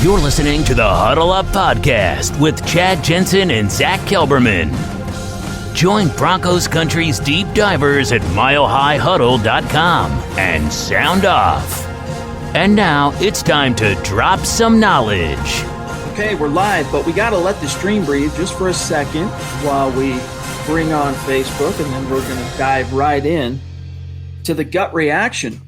You're listening to the Huddle Up Podcast with Chad Jensen and Zack Kelberman. Join Broncos Country's deep divers at milehighhuddle.com and sound off. And now it's time to drop some knowledge. Okay, we're live, but we got to let the stream breathe just for a second while we bring on Facebook, and then we're going to dive right in to the gut reaction.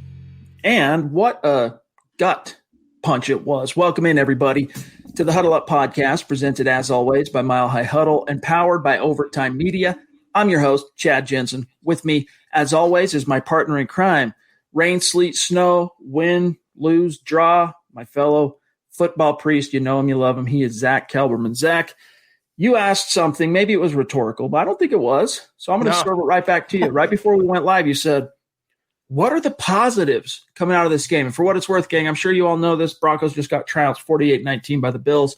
And what a gut punch it was. Welcome in, everybody, to the Huddle Up Podcast, presented as always by Mile High Huddle and powered by Overtime Media. I'm your host, Chad Jensen. With me, as always, is my partner in crime, rain, sleet, snow, win, lose, draw, my fellow football priest. You know him, you love him. He is Zack Kelberman. Zack, you asked something. Maybe it was rhetorical, but I don't think it was. So I'm going to serve it right back to you. Right before we went live, you said, what are the positives coming out of this game? And for what it's worth, gang, I'm sure you all know this. Broncos just got trounced 48-19 by the Bills.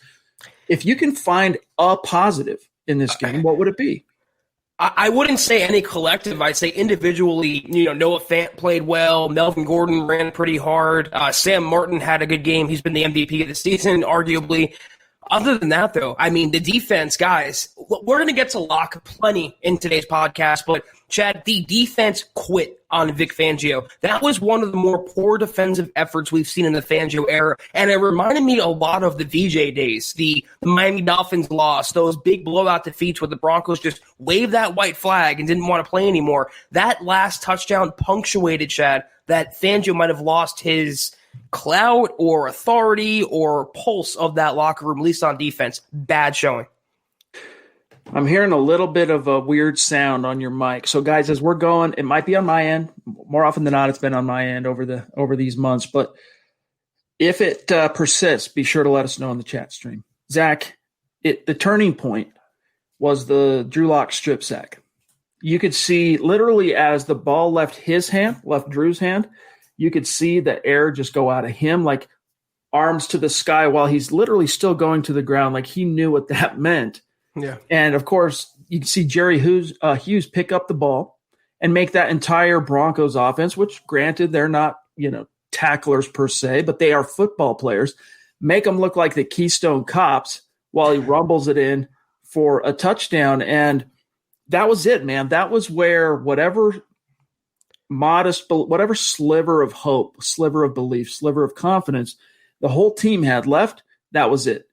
If you can find a positive in this game, what would it be? I wouldn't say any collective. I'd say individually, Noah Fant played well. Melvin Gordon ran pretty hard. Sam Martin had a good game. He's been the MVP of the season, arguably. Other than that, though, I mean, the defense, guys, we're going to get to Lock plenty in today's podcast, but Chad, the defense quit on Vic Fangio. That was one of the more poor defensive efforts we've seen in the Fangio era, and it reminded me a lot of the VJ days, the Miami Dolphins loss, those big blowout defeats where the Broncos just waved that white flag and didn't want to play anymore. That last touchdown punctuated, Chad, that Fangio might have lost his clout or authority or pulse of that locker room, at least on defense. Bad showing. I'm hearing a little bit of a weird sound on your mic. So, guys, as we're going, it might be on my end. More often than not, it's been on my end over these months. But if it persists, be sure to let us know in the chat stream. Zack, the turning point was the Drew Lock strip sack. You could see literally as the ball left Drew's hand, you could see the air just go out of him, like arms to the sky while he's literally still going to the ground. Like he knew what that meant. Yeah. And, of course, you can see Jerry Hughes pick up the ball and make that entire Broncos offense, which, granted, they're not, tacklers per se, but they are football players, make them look like the Keystone Cops while he rumbles it in for a touchdown. And that was it, man. That was where whatever sliver of hope, sliver of belief, sliver of confidence the whole team had left, that was it.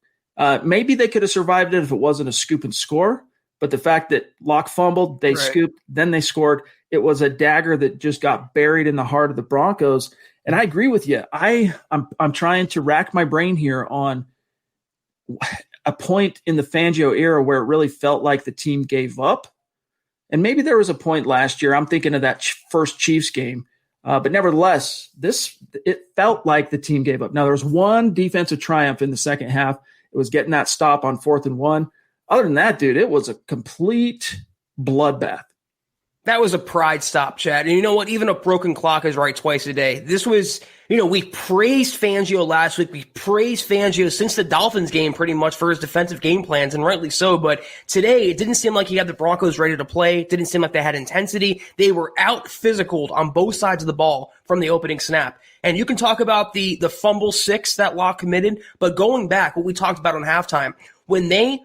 Maybe they could have survived it if it wasn't a scoop and score, but the fact that Lock fumbled, they scooped, then they scored. It was a dagger that just got buried in the heart of the Broncos. And I agree with you. I'm trying to rack my brain here on a point in the Fangio era where it really felt like the team gave up. And maybe there was a point last year. I'm thinking of that first Chiefs game. But nevertheless, it felt like the team gave up. Now, there was one defensive triumph in the second half. It was getting that stop on 4th and 1. Other than that, dude, it was a complete bloodbath. That was a pride stop, Chad. And you know what? Even a broken clock is right twice a day. This was, we praised Fangio last week. We praised Fangio since the Dolphins game pretty much for his defensive game plans, and rightly so. But today, it didn't seem like he had the Broncos ready to play. It didn't seem like they had intensity. They were out-physicaled on both sides of the ball from the opening snap. And you can talk about the fumble 6 that Lock committed, but going back, what we talked about on halftime, when they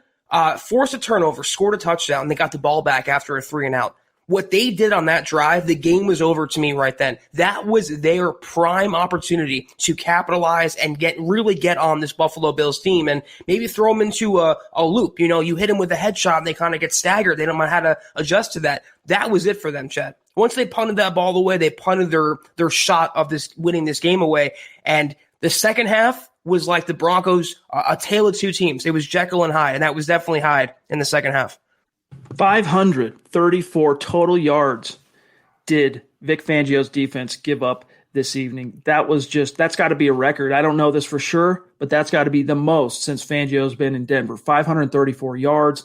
forced a turnover, scored a touchdown, they got the ball back after a 3-and-out. What they did on that drive, the game was over to me right then. That was their prime opportunity to capitalize and really get on this Buffalo Bills team and maybe throw them into a loop. You hit them with a headshot and they kind of get staggered. They don't know how to adjust to that. That was it for them, Chad. Once they punted that ball away, they punted their shot of winning this game away. And the second half was like the Broncos, a tale of two teams. It was Jekyll and Hyde, and that was definitely Hyde in the second half. 534 total yards did Vic Fangio's defense give up this evening. That's got to be a record. I don't know this for sure, but that's got to be the most since Fangio's been in Denver. 534 yards,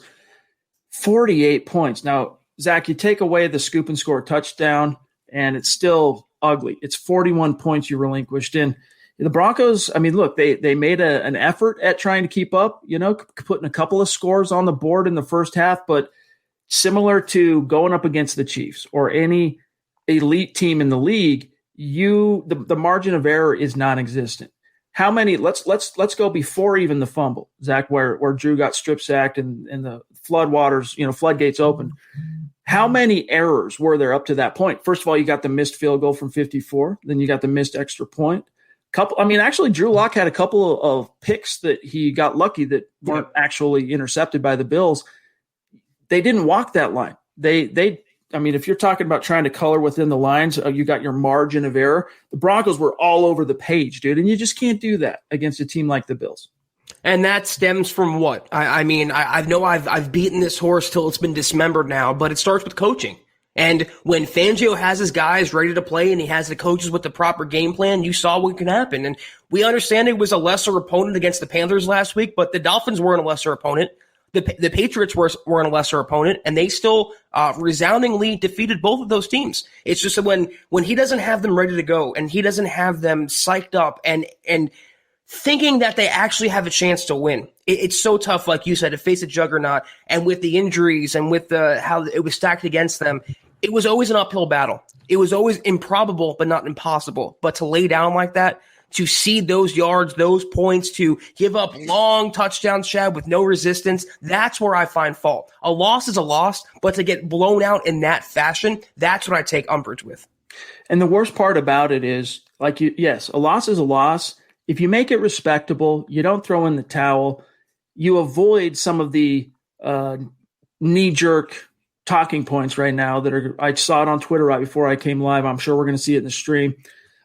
48 points. Now, Zack, you take away the scoop and score touchdown, and it's still ugly. It's 41 points you relinquished. And the Broncos, I mean, look, they made an effort at trying to keep up, putting a couple of scores on the board in the first half, but similar to going up against the Chiefs or any elite team in the league, the margin of error is non-existent. how many? Let's go before even the fumble, Zach, where Drew got strip sacked and the floodwaters, floodgates opened. How many errors were there up to that point? First of all, you got the missed field goal from 54. Then you got the missed extra point. Actually, Drew Lock had a couple of picks that he got lucky that weren't actually intercepted by the Bills. They didn't walk that line. If you're talking about trying to color within the lines, you got your margin of error. The Broncos were all over the page, dude, and you just can't do that against a team like the Bills. And that stems from what? I know I've beaten this horse till it's been dismembered now, but it starts with coaching. And when Fangio has his guys ready to play and he has the coaches with the proper game plan, you saw what can happen. And we understand it was a lesser opponent against the Panthers last week, but the Dolphins weren't a lesser opponent. The Patriots weren't a lesser opponent, and they still resoundingly defeated both of those teams. It's just that when he doesn't have them ready to go and he doesn't have them psyched up and thinking that they actually have a chance to win, it's so tough, like you said, to face a juggernaut. And with the injuries and with how it was stacked against them, it was always an uphill battle. It was always improbable, but not impossible. But to lay down like that, to cede those yards, those points, to give up long touchdowns, Chad, with no resistance, that's where I find fault. A loss is a loss, but to get blown out in that fashion, that's what I take umbrage with. And the worst part about it is, yes, a loss is a loss. If you make it respectable, you don't throw in the towel, you avoid some of the knee-jerk talking points right now I saw it on Twitter right before I came live. I'm sure we're going to see it in the stream.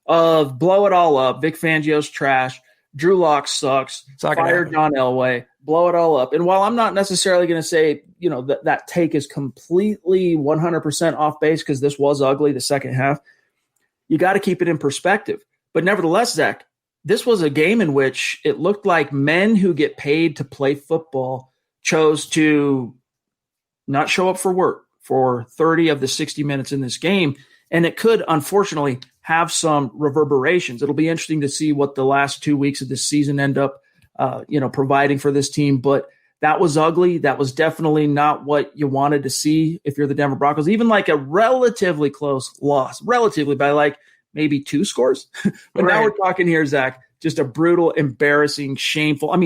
Of blow it all up. Vic Fangio's trash. Drew Lock sucks. Fire John Elway. Blow it all up. And while I'm not necessarily going to say, that take is completely 100% off base because this was ugly the second half, you got to keep it in perspective. But nevertheless, Zach, this was a game in which it looked like men who get paid to play football chose to not show up for work for 30 of the 60 minutes in this game. And it could, unfortunately, have some reverberations. It'll be interesting to see what the last 2 weeks of this season end up, providing for this team. But that was ugly. That was definitely not what you wanted to see if you're the Denver Broncos. Even like a relatively close loss, relatively by maybe 2 scores. But Now we're talking here, Zach, just a brutal, embarrassing, shameful.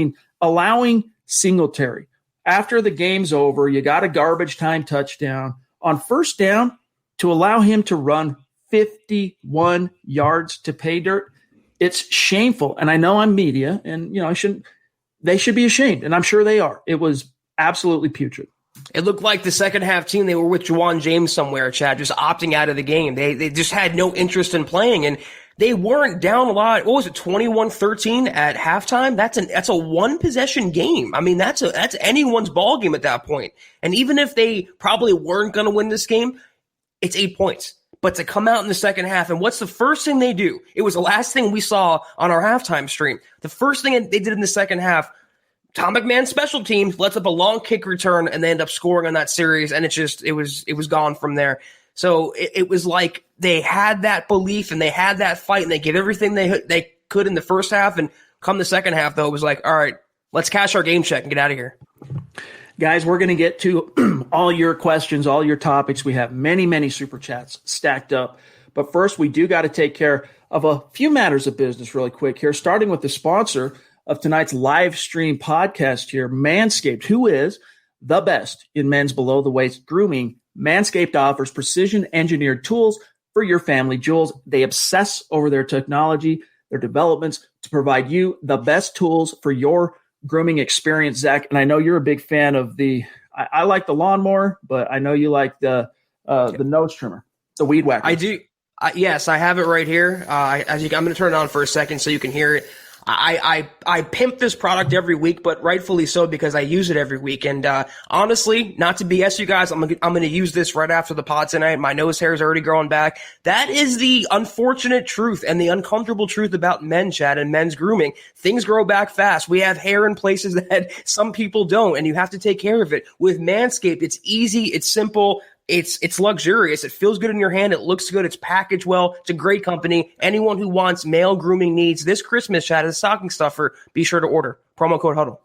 Allowing Singletary after the game's over, you got a garbage time touchdown on first down to allow him to run 51 yards to pay dirt. It's shameful. And I know I'm media and, they should be ashamed. And I'm sure they are. It was absolutely putrid. It looked like the second half team, they were with Juwan James somewhere, Chad, just opting out of the game. They just had no interest in playing, and they weren't down a lot. What was it, 21-13 at halftime? That's a one-possession game. That's anyone's ball game at that point. And even if they probably weren't going to win this game, it's 8 points. But to come out in the second half, and what's the first thing they do? It was the last thing we saw on our halftime stream. The first thing they did in the second half, Tom McMahon's special teams lets up a long kick return, and they end up scoring on that series, and it was gone from there. So it was like they had that belief and they had that fight, and they gave everything they could in the first half. And come the second half, though, it was like, all right, let's cash our game check and get out of here. Guys, we're going to get to all your questions, all your topics. We have many, many super chats stacked up. But first, we do got to take care of a few matters of business really quick here, starting with the sponsor of tonight's live stream podcast here, Manscaped, who is the best in men's below-the-waist grooming. Manscaped offers precision-engineered tools for your family jewels. They obsess over their technology, their developments to provide you the best tools for your grooming experience, Zach. And I know you're a big fan of I like the lawnmower, but I know you like the nose trimmer, the weed whacker. I do. Yes, I have it right here. I'm going to turn it on for a second so you can hear it. I pimp this product every week, but rightfully so because I use it every week. And honestly, not to BS you guys, I'm going to use this right after the pod tonight. My nose hair is already growing back. That is the unfortunate truth and the uncomfortable truth about men, Chad, and men's grooming. Things grow back fast. We have hair in places that some people don't, and you have to take care of it. With Manscaped, it's easy, it's simple. It's luxurious. It feels good in your hand. It looks good. It's packaged well. It's a great company. Anyone who wants male grooming needs this Christmas, Chad, as a stocking stuffer, be sure to order. Promo code HUDDLE.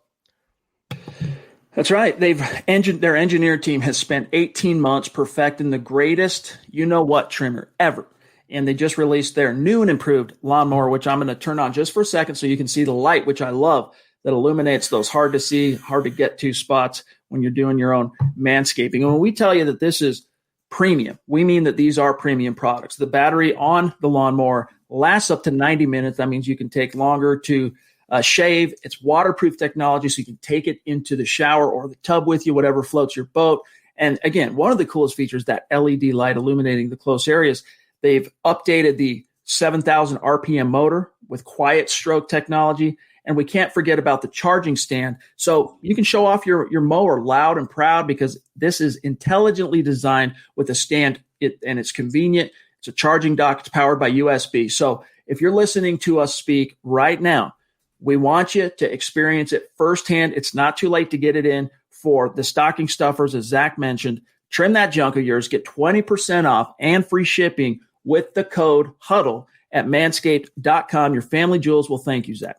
That's right. Their engineer team has spent 18 months perfecting the greatest you-know-what trimmer ever. and they just released their new and improved lawnmower, which I'm going to turn on just for a second so you can see the light, which I love, that illuminates those hard to see, hard to get to spots when you're doing your own manscaping. And when we tell you that this is premium, we mean that these are premium products. The battery on the lawnmower lasts up to 90 minutes. That means you can take longer to shave. It's waterproof technology, so you can take it into the shower or the tub with you, whatever floats your boat. And again, one of the coolest features, that LED light illuminating the close areas. They've updated the 7,000 RPM motor with quiet stroke technology. And we can't forget about the charging stand. So you can show off your mower loud and proud because this is intelligently designed with a stand, and it's convenient. It's a charging dock. It's powered by USB. So if you're listening to us speak right now, we want you to experience it firsthand. It's not too late to get it in for the stocking stuffers, as Zach mentioned. Trim that junk of yours. Get 20% off and free shipping with the code HUDDLE at manscaped.com. Your family jewels will thank you, Zach.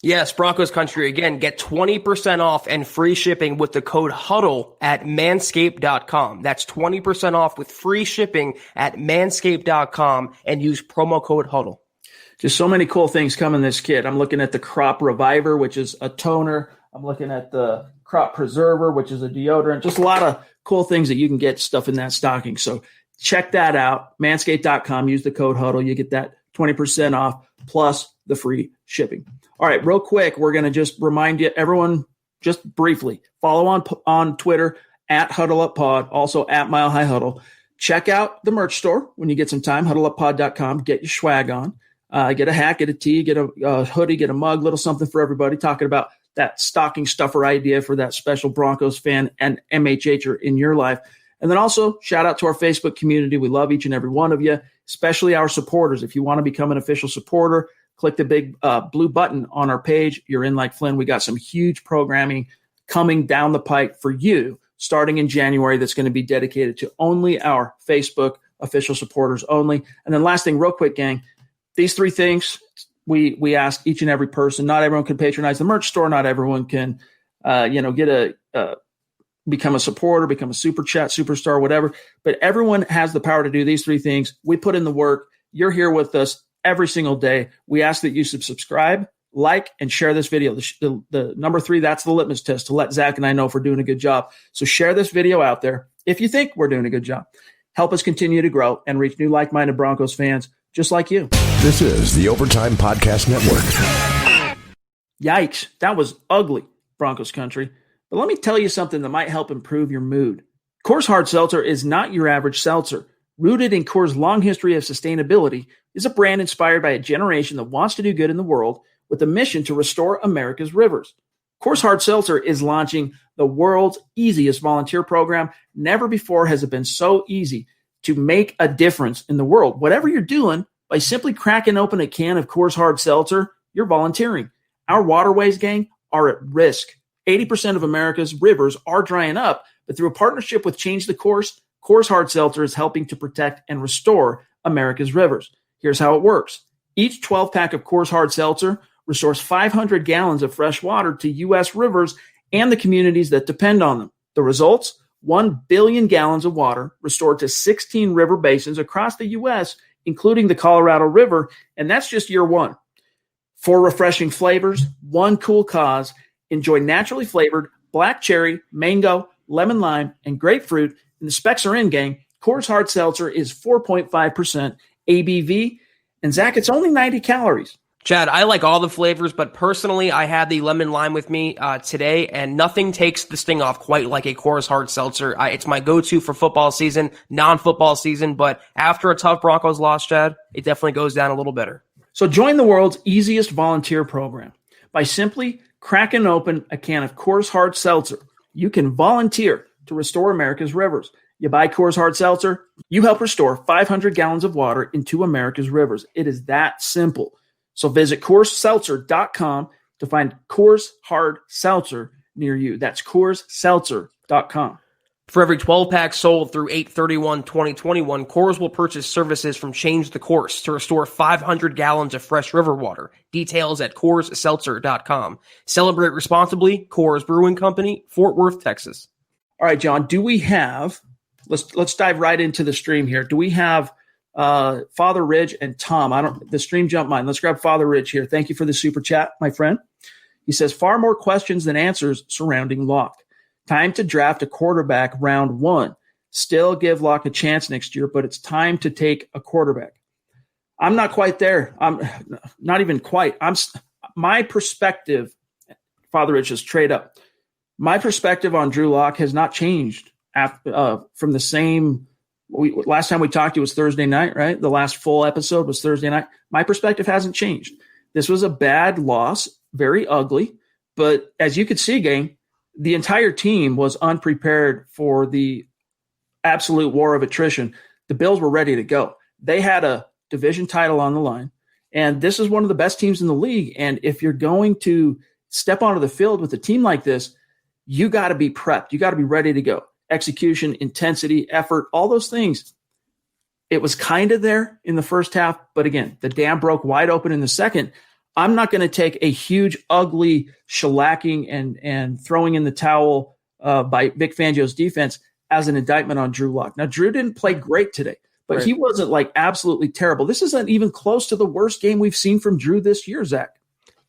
Yes, Broncos country. Again, get 20% off and free shipping with the code HUDDLE at manscaped.com. That's 20% off with free shipping at manscaped.com and use promo code HUDDLE. Just so many cool things come in this kit. I'm looking at the Crop Reviver, which is a toner. I'm looking at the Crop Preserver, which is a deodorant. Just a lot of cool things that you can get stuff in that stocking. So check that out. Manscaped.com. Use the code HUDDLE. You get that 20% off plus the free shipping. All right, real quick, we're going to just remind you, everyone, just briefly, follow on Twitter at HuddleUpPod, also at Mile High Huddle. Check out the merch store when you get some time, huddleuppod.com. Get your swag on. Get a hat, get a tee, get a hoodie, get a mug, little something for everybody, talking about that stocking stuffer idea for that special Broncos fan and MHHer in your life. And then also shout out to our Facebook community. We love each and every one of you, especially our supporters. If you want to become an official supporter, click the big blue button on our page. You're in like Flynn. We got some huge programming coming down the pike for you starting in January that's going to be dedicated to only our Facebook official supporters only. And then last thing, real quick, gang, these three things we ask each and every person. Not everyone can patronize the merch store. Not everyone can, get become a supporter, become a super chat, superstar, whatever. But everyone has the power to do these three things. We put in the work. You're here with us every single day. We ask that you subscribe, like, and share this video. The number 3, that's the litmus test to let Zach and I know if we're doing a good job. So share this video out there if you think we're doing a good job. Help us continue to grow and reach new like-minded Broncos fans just like you. This is the Overtime Podcast Network. Yikes, that was ugly, Broncos country. But let me tell you something that might help improve your mood. Coors Hard Seltzer is not your average seltzer. Rooted in Coors' long history of sustainability, is a brand inspired by a generation that wants to do good in the world with a mission to restore America's rivers. Coors Hard Seltzer is launching the world's easiest volunteer program. Never before has it been so easy to make a difference in the world. Whatever you're doing, by simply cracking open a can of Coors Hard Seltzer, you're volunteering. Our waterways, gang, are at risk. 80% of America's rivers are drying up, but through a partnership with Change the Course, Coors Hard Seltzer is helping to protect and restore America's rivers. Here's how it works. Each 12-pack of Coors Hard Seltzer restores 500 gallons of fresh water to U.S. rivers and the communities that depend on them. The results? 1 billion gallons of water restored to 16 river basins across the U.S., including the Colorado River, and that's just year one. 4 refreshing flavors, 1 cool cause. Enjoy naturally flavored black cherry, mango, lemon lime, and grapefruit. And the specs are in, gang. Coors Hard Seltzer is 4.5% ABV. And Zach, it's only 90 calories. Chad, I like all the flavors, but personally, I had the lemon lime with me today, and nothing takes the sting off quite like a Coors Hard Seltzer. It's my go-to for football season, non-football season, but after a tough Broncos loss, Chad, it definitely goes down a little better. So join the world's easiest volunteer program. By simply cracking open a can of Coors Hard Seltzer, you can volunteer to restore America's rivers. You buy Coors Hard Seltzer, you help restore 500 gallons of water into America's rivers. It is that simple. So visit CoorsSeltzer.com to find Coors Hard Seltzer near you. That's CoorsSeltzer.com. For every 12-pack sold through 8/31/2021, Coors will purchase services from Change the Course to restore 500 gallons of fresh river water. Details at CoorsSeltzer.com. Celebrate responsibly. Coors Brewing Company, Fort Worth, Texas. All right, John, do we have – let's dive right into the stream here. Do we have Father Ridge and Tom. The stream jumped mine. Let's grab Father Ridge here. Thank you for the super chat, my friend. He says, far more questions than answers surrounding Lock. Time to draft a quarterback round 1. Still give Lock a chance next year, but it's time to take a quarterback. I'm not quite there. I'm not even quite. My perspective, Father Ridge, is trade up. My perspective on Drew Lock has not changed from the same. Last time we talked, it was Thursday night, right? The last full episode was Thursday night. My perspective hasn't changed. This was a bad loss, very ugly. But as you could see, gang, the entire team was unprepared for the absolute war of attrition. The Bills were ready to go. They had a division title on the line, and this is one of the best teams in the league. And if you're going to step onto the field with a team like this, you got to be prepped. You got to be ready to go. Execution, intensity, effort, all those things. It was kind of there in the first half, but again, the dam broke wide open in the second. I'm not going to take a huge, ugly shellacking and throwing in the towel by Vic Fangio's defense as an indictment on Drew Lock. Now, Drew didn't play great today, but right. He wasn't like absolutely terrible. This isn't even close to the worst game we've seen from Drew this year, Zach.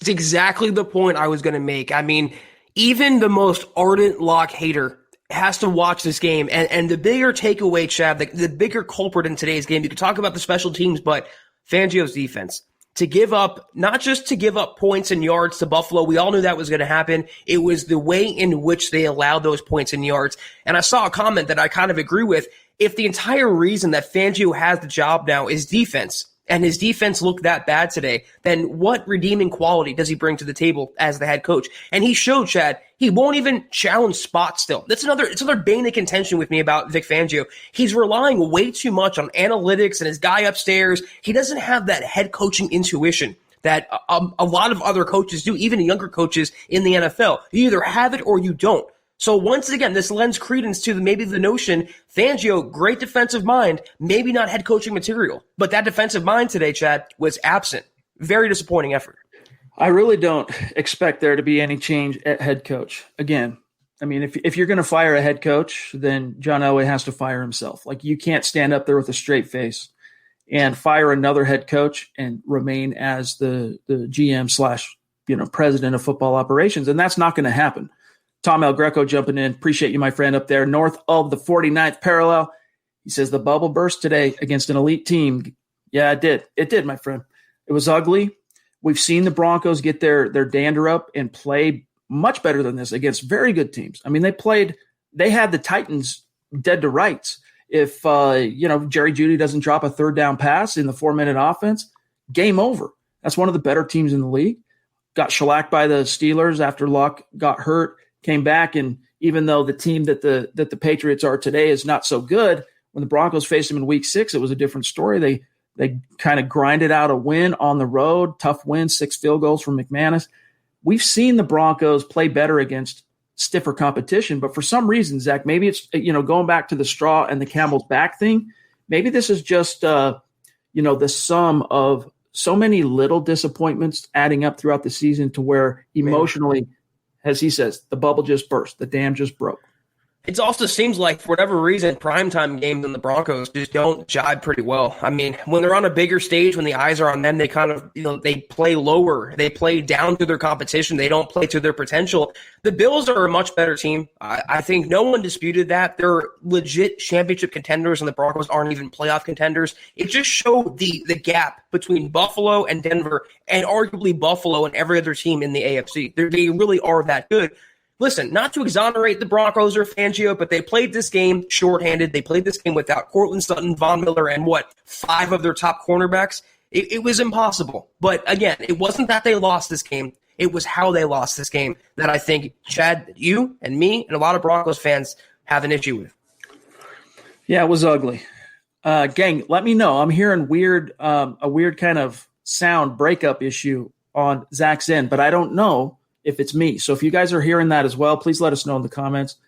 It's exactly the point I was going to make. I mean, even the most ardent Lock hater has to watch this game. And the bigger takeaway, Chad, the bigger culprit in today's game, you could talk about the special teams, but Fangio's defense. To give up, not just to give up points and yards to Buffalo. We all knew that was going to happen. It was the way in which they allowed those points and yards. And I saw a comment that I kind of agree with. If the entire reason that Fangio has the job now is defense, and his defense looked that bad today, then what redeeming quality does he bring to the table as the head coach? And he showed, Chad, he won't even challenge spots still. It's another bane of contention with me about Vic Fangio. He's relying way too much on analytics and his guy upstairs. He doesn't have that head coaching intuition that a lot of other coaches do, even younger coaches in the NFL. You either have it or you don't. So once again, this lends credence to maybe the notion, Fangio, great defensive mind, maybe not head coaching material. But that defensive mind today, Chad, was absent. Very disappointing effort. I really don't expect there to be any change at head coach. Again, I mean, if you're going to fire a head coach, then John Elway has to fire himself. Like, you can't stand up there with a straight face and fire another head coach and remain as the GM / president of football operations. And that's not going to happen. Tom El Greco jumping in. Appreciate you, my friend, up there north of the 49th parallel. He says the bubble burst today against an elite team. Yeah, it did. It did, my friend. It was ugly. We've seen the Broncos get their dander up and play much better than this against very good teams. I mean, they had the Titans dead to rights. If, Jerry Jeudy doesn't drop a third down pass in the 4-minute offense, game over. That's one of the better teams in the league. Got shellacked by the Steelers after Luck got hurt. Came back, and even though the team that the Patriots are today is not so good, when the Broncos faced them in Week 6, it was a different story. They kind of grinded out a win on the road, tough win, 6 field goals from McManus. We've seen the Broncos play better against stiffer competition, but for some reason, Zach, maybe it's going back to the straw and the camel's back thing. Maybe this is just the sum of so many little disappointments adding up throughout the season to where emotionally. As he says, the bubble just burst. The dam just broke. It also seems like, for whatever reason, primetime games in the Broncos just don't jive pretty well. I mean, when they're on a bigger stage, when the eyes are on them, they kind of, they play lower. They play down to their competition. They don't play to their potential. The Bills are a much better team. I think no one disputed that. They're legit championship contenders, and the Broncos aren't even playoff contenders. It just showed the gap between Buffalo and Denver, and arguably Buffalo and every other team in the AFC. They really are that good. Listen, not to exonerate the Broncos or Fangio, but they played this game shorthanded. They played this game without Courtland Sutton, Von Miller, and 5 of their top cornerbacks. It was impossible. But again, it wasn't that they lost this game. It was how they lost this game that I think, Chad, you and me and a lot of Broncos fans have an issue with. Yeah, it was ugly. Gang, let me know. I'm hearing a weird kind of sound breakup issue on Zach's end, but I don't know if it's me. So if you guys are hearing that as well, please let us know in the comments.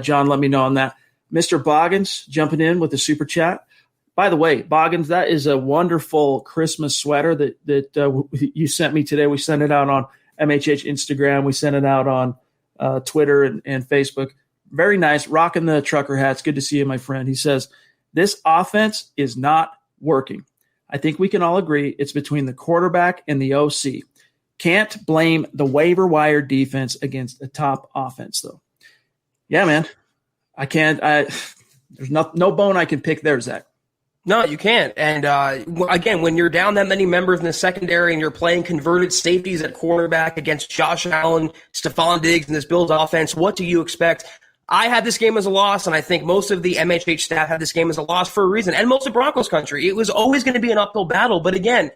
John, let me know on that. Mr. Boggins jumping in with the super chat. By the way, Boggins, that is a wonderful Christmas sweater that you sent me today. We sent it out on MHH Instagram. We sent it out on Twitter and Facebook. Very nice. Rocking the trucker hats. Good to see you, my friend. He says, this offense is not working. I think we can all agree it's between the quarterback and the OC. Can't blame the waiver wire defense against a top offense, though. Yeah, man. I can't. There's no bone I can pick there, Zach. No, you can't. And again, when you're down that many members in the secondary and you're playing converted safeties at quarterback against Josh Allen, Stephon Diggs, and this Bills offense, what do you expect? I had this game as a loss, and I think most of the MHH staff had this game as a loss for a reason, and most of Broncos country. It was always going to be an uphill battle. But again,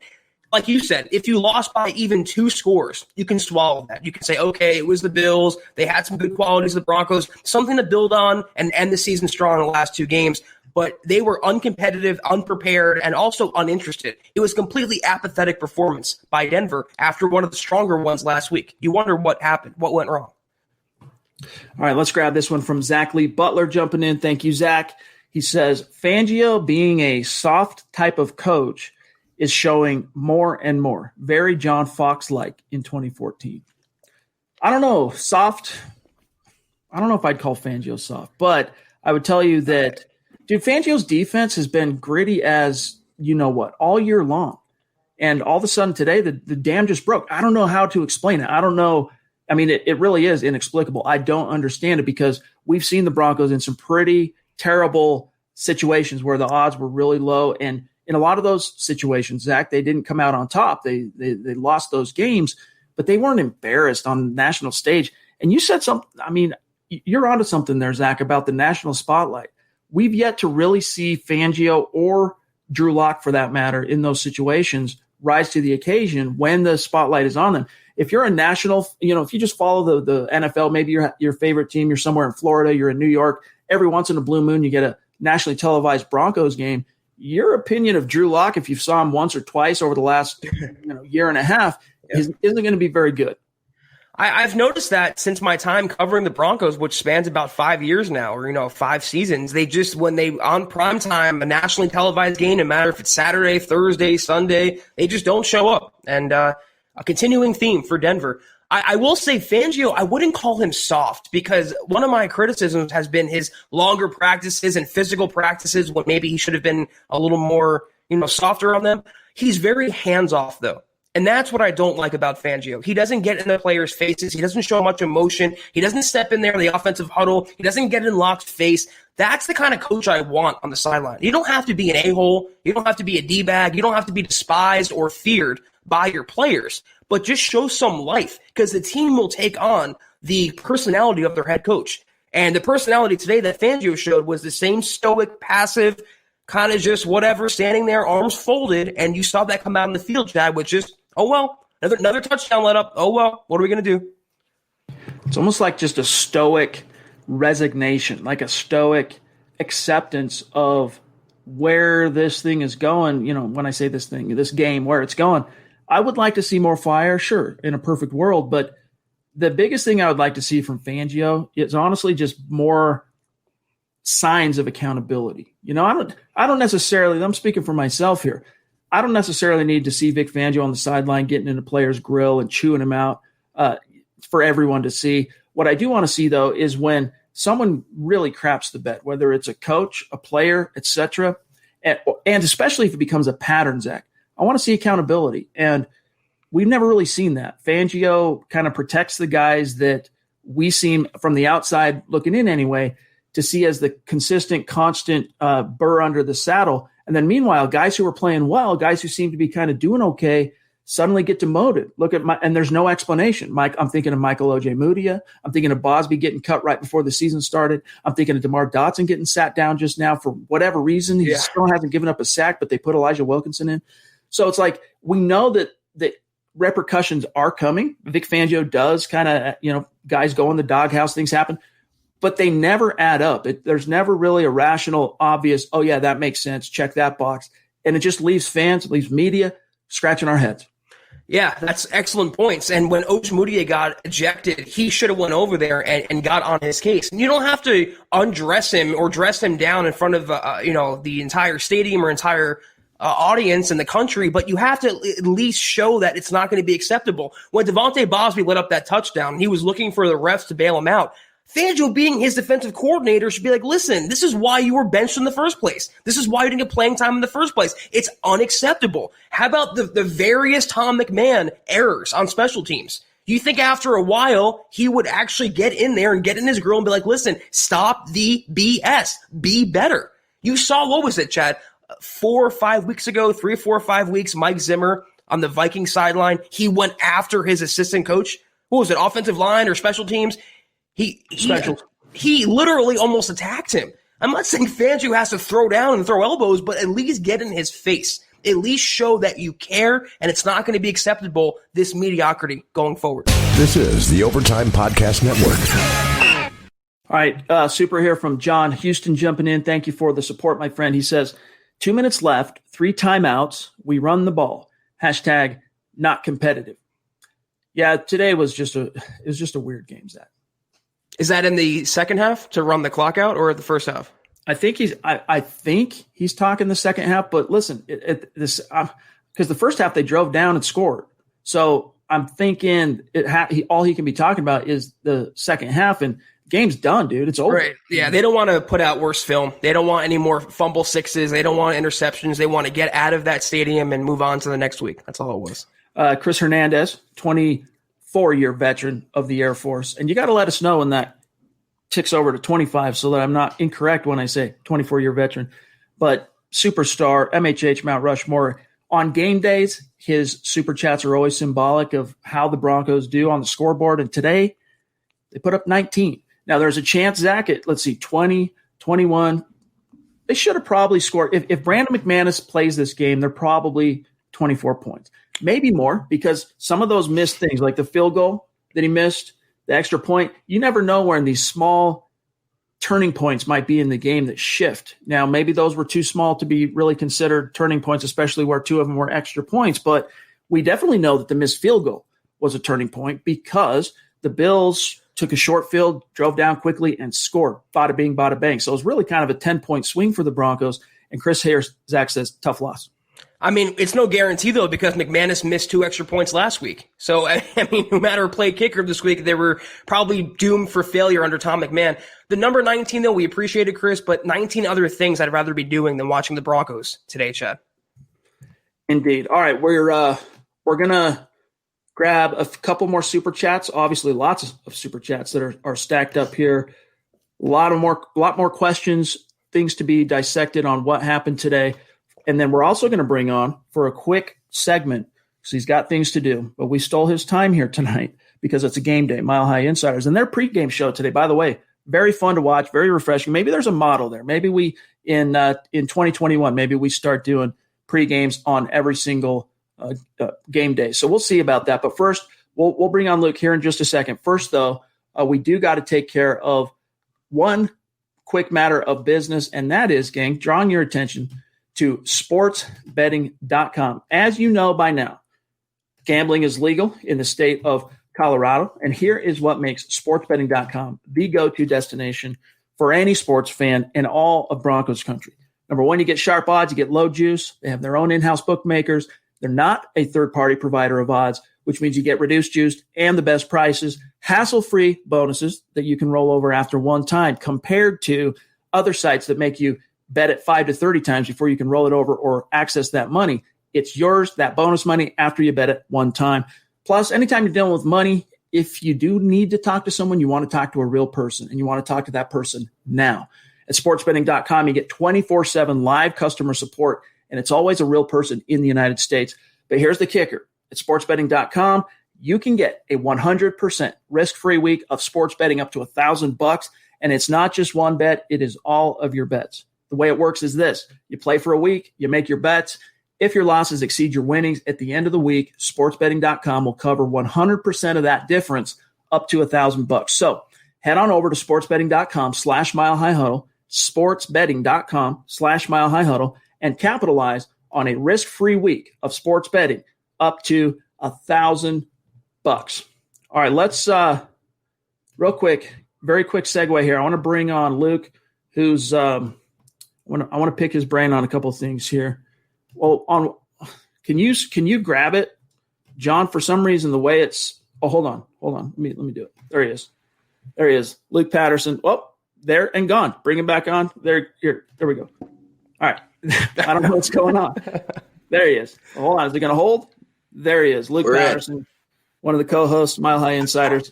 like you said, if you lost by even 2 scores, you can swallow that. You can say, okay, it was the Bills. They had some good qualities of the Broncos, something to build on and end the season strong in the last 2 games. But they were uncompetitive, unprepared, and also uninterested. It was completely apathetic performance by Denver after one of the stronger ones last week. You wonder what happened, what went wrong. All right, let's grab this one from Zach Lee Butler jumping in. Thank you, Zach. He says, Fangio being a soft type of coach is showing more and more. Very John Fox-like in 2014. I don't know, soft. I don't know if I'd call Fangio soft, but I would tell you that, dude, Fangio's defense has been gritty as you know what, all year long. And all of a sudden today, the dam just broke. I don't know how to explain it. I don't know. I mean, it really is inexplicable. I don't understand it because we've seen the Broncos in some pretty terrible situations where the odds were really low. And in a lot of those situations, Zach, they didn't come out on top. They lost those games, but they weren't embarrassed on the national stage. And you said something, I mean, you're onto something there, Zach, about the national spotlight. We've yet to really see Fangio or Drew Lock, for that matter, in those situations rise to the occasion when the spotlight is on them. If you're a national, if you just follow the NFL, maybe your favorite team, you're somewhere in Florida, you're in New York, every once in a blue moon, you get a nationally televised Broncos game. Your opinion of Drew Lock, if you saw him once or twice over the last year and a half, isn't going to be very good. I've noticed that since my time covering the Broncos, which spans about 5 years now, or 5 seasons, they just, when they on prime time, a nationally televised game, no matter if it's Saturday, Thursday, Sunday, they just don't show up. And a continuing theme for Denver. I will say Fangio, I wouldn't call him soft because one of my criticisms has been his longer practices and physical practices when maybe he should have been a little more, softer on them. He's very hands-off, though. And that's what I don't like about Fangio. He doesn't get in the players' faces. He doesn't show much emotion. He doesn't step in there in the offensive huddle. He doesn't get in Lock's face. That's the kind of coach I want on the sideline. You don't have to be an a-hole. You don't have to be a D-bag. You don't have to be despised or feared by your players. But just show some life because the team will take on the personality of their head coach. And the personality today that Fangio showed was the same stoic, passive, kind of just whatever, standing there, arms folded, and you saw that come out in the field, Chad, which is, oh, well, another touchdown let up. Oh, well, what are we going to do? It's almost like just a stoic resignation, like a stoic acceptance of where this thing is going. When I say this game, where it's going, I would like to see more fire, sure, in a perfect world. But the biggest thing I would like to see from Fangio is honestly just more signs of accountability. I don't necessarily, I'm speaking for myself here. I don't necessarily need to see Vic Fangio on the sideline getting in a player's grill and chewing him out for everyone to see. What I do want to see, though, is when someone really craps the bed, whether it's a coach, a player, etc., and especially if it becomes a pattern, Zach. I want to see accountability, and we've never really seen that. Fangio kind of protects the guys that we seem, from the outside looking in anyway, to see as the consistent, constant burr under the saddle. And then meanwhile, guys who are playing well, guys who seem to be kind of doing okay, suddenly get demoted. And there's no explanation. I'm thinking of Michael Ojemudia. I'm thinking of Bosby getting cut right before the season started. I'm thinking of DeMar Dotson getting sat down just now for whatever reason. He still hasn't given up a sack, but they put Elijah Wilkinson in. So it's like we know that repercussions are coming. Vic Fangio does kind of, guys go in the doghouse, things happen. But they never add up. There's never really a rational, obvious, oh, yeah, that makes sense, check that box. And it just leaves fans, it leaves media scratching our heads. Yeah, that's excellent points. And when Ojemudia got ejected, he should have went over there and got on his case. And you don't have to undress him or dress him down in front of, the entire stadium or entire audience in the country, but you have to at least show that it's not going to be acceptable. When Devontae Bosby lit up that touchdown, he was looking for the refs to bail him out. Fangio, being his defensive coordinator, should be like, listen, this is why you were benched in the first place. This is why you didn't get playing time in the first place. It's unacceptable. How about the various Tom McMahon errors on special teams? You think after a while he would actually get in there and get in his grill and be like, listen, stop the BS. Be better. You saw, what was it, Chad? 4 or 5 weeks ago, 3 or 4 or 5 weeks, Mike Zimmer on the Vikings sideline, he went after his assistant coach. What was it, offensive line or special teams? He literally almost attacked him. I'm not saying Fangio has to throw down and throw elbows, but at least get in his face. At least show that you care, and it's not going to be acceptable, this mediocrity going forward. This is the Overtime Podcast Network. All right, super here from John Houston jumping in. Thank you for the support, my friend. He says, 2 minutes left, 3 timeouts, we run the ball. Hashtag not competitive. Yeah, today was just a weird game, Zach. Is that in the second half to run the clock out, or the first half? I think he's talking the second half, but listen, because the first half they drove down and scored. So I'm thinking all he can be talking about is the second half, and game's done, dude. It's over. Right. Yeah, they don't want to put out worse film. They don't want any more fumble sixes. They don't want interceptions. They want to get out of that stadium and move on to the next week. That's all it was. Chris Hernandez, 24-year veteran of the Air Force, and you got to let us know when that ticks over to 25 so that I'm not incorrect when I say 24-year veteran. But superstar, MHH, Mount Rushmore. On game days, his super chats are always symbolic of how the Broncos do on the scoreboard. And today, they put up 19. Now, there's a chance, Zach, at, 20, 21. They should have probably scored. If Brandon McManus plays this game, they're probably 24 points. Maybe more, because some of those missed things, like the field goal that he missed, the extra point, you never know where in these small turning points might be in the game that shift. Now, maybe those were too small to be really considered turning points, especially where 2 of them were extra points. But we definitely know that the missed field goal was a turning point because the Bills took a short field, drove down quickly, and scored. Bada bing, bada bang. So it was really kind of a 10-point swing for the Broncos. And Chris Harris, Zach says, tough loss. I mean, it's no guarantee, though, because McManus missed 2 extra points last week. So, I mean, no matter who played kicker this week, they were probably doomed for failure under Tom McMahon. The number 19, though, we appreciate it, Chris, but 19 other things I'd rather be doing than watching the Broncos today, Chad. Indeed. All right, we're going to grab a couple more super chats. Obviously, lots of super chats that are stacked up here. A lot more questions, things to be dissected on what happened today. And then we're also going to bring on for a quick segment because he's got things to do. But we stole his time here tonight because it's a game day, Mile High Insiders. And their pregame show today, by the way, very fun to watch, very refreshing. Maybe there's a model there. Maybe we, in 2021, maybe we start doing pregames on every single game day. So we'll see about that. But first, we'll bring on Luke here in just a second. First, though, we do got to take care of one quick matter of business, and that is, gang, drawing your attention to sportsbetting.com. As you know by now, gambling is legal in the state of Colorado, and here is what makes sportsbetting.com the go-to destination for any sports fan in all of Broncos country. Number one, you get sharp odds, you get low juice. They have their own in-house bookmakers. They're not a third-party provider of odds, which means you get reduced juice and the best prices, hassle-free bonuses that you can roll over after one time compared to other sites that make you bet it 5 to 30 times before you can roll it over or access that money. It's yours, that bonus money, after you bet it one time. Plus, anytime you're dealing with money, if you do need to talk to someone, you want to talk to a real person, and you want to talk to that person now. At sportsbetting.com, you get 24/7 live customer support, and it's always a real person in the United States. But here's the kicker. At sportsbetting.com, you can get a 100% risk-free week of sports betting up to $1,000, and it's not just one bet, it is all of your bets. The way it works is this. You play for a week, you make your bets. If your losses exceed your winnings at the end of the week, sportsbetting.com will cover 100% of that difference up to $1,000. So head on over to sportsbetting.com/milehighhuddle, sportsbetting.com/milehighhuddle, and capitalize on a risk-free week of sports betting up to $1,000. All right, let's real quick, very quick segue here. I want to bring on Luke, who's I want to pick his brain on a couple of things here. Well, can you grab it, John? For some reason, the way it's hold on. Let me do it. There he is. There he is. Luke Patterson. Well, there and gone. Bring him back on. There we go. All right. I don't know what's going on. There he is. Well, hold on. Is he going to hold? There he is. Luke Patterson, one of the co-hosts, Mile High Insiders.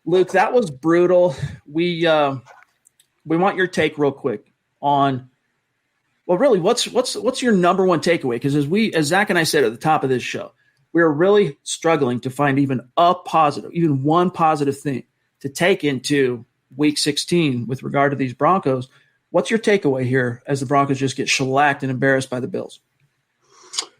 Luke, that was brutal. We want your take real quick on, well, really, what's your number one takeaway? Because as Zach and I said at the top of this show, we're really struggling to find even one positive thing to take into Week 16 with regard to these Broncos. What's your takeaway here as the Broncos just get shellacked and embarrassed by the Bills?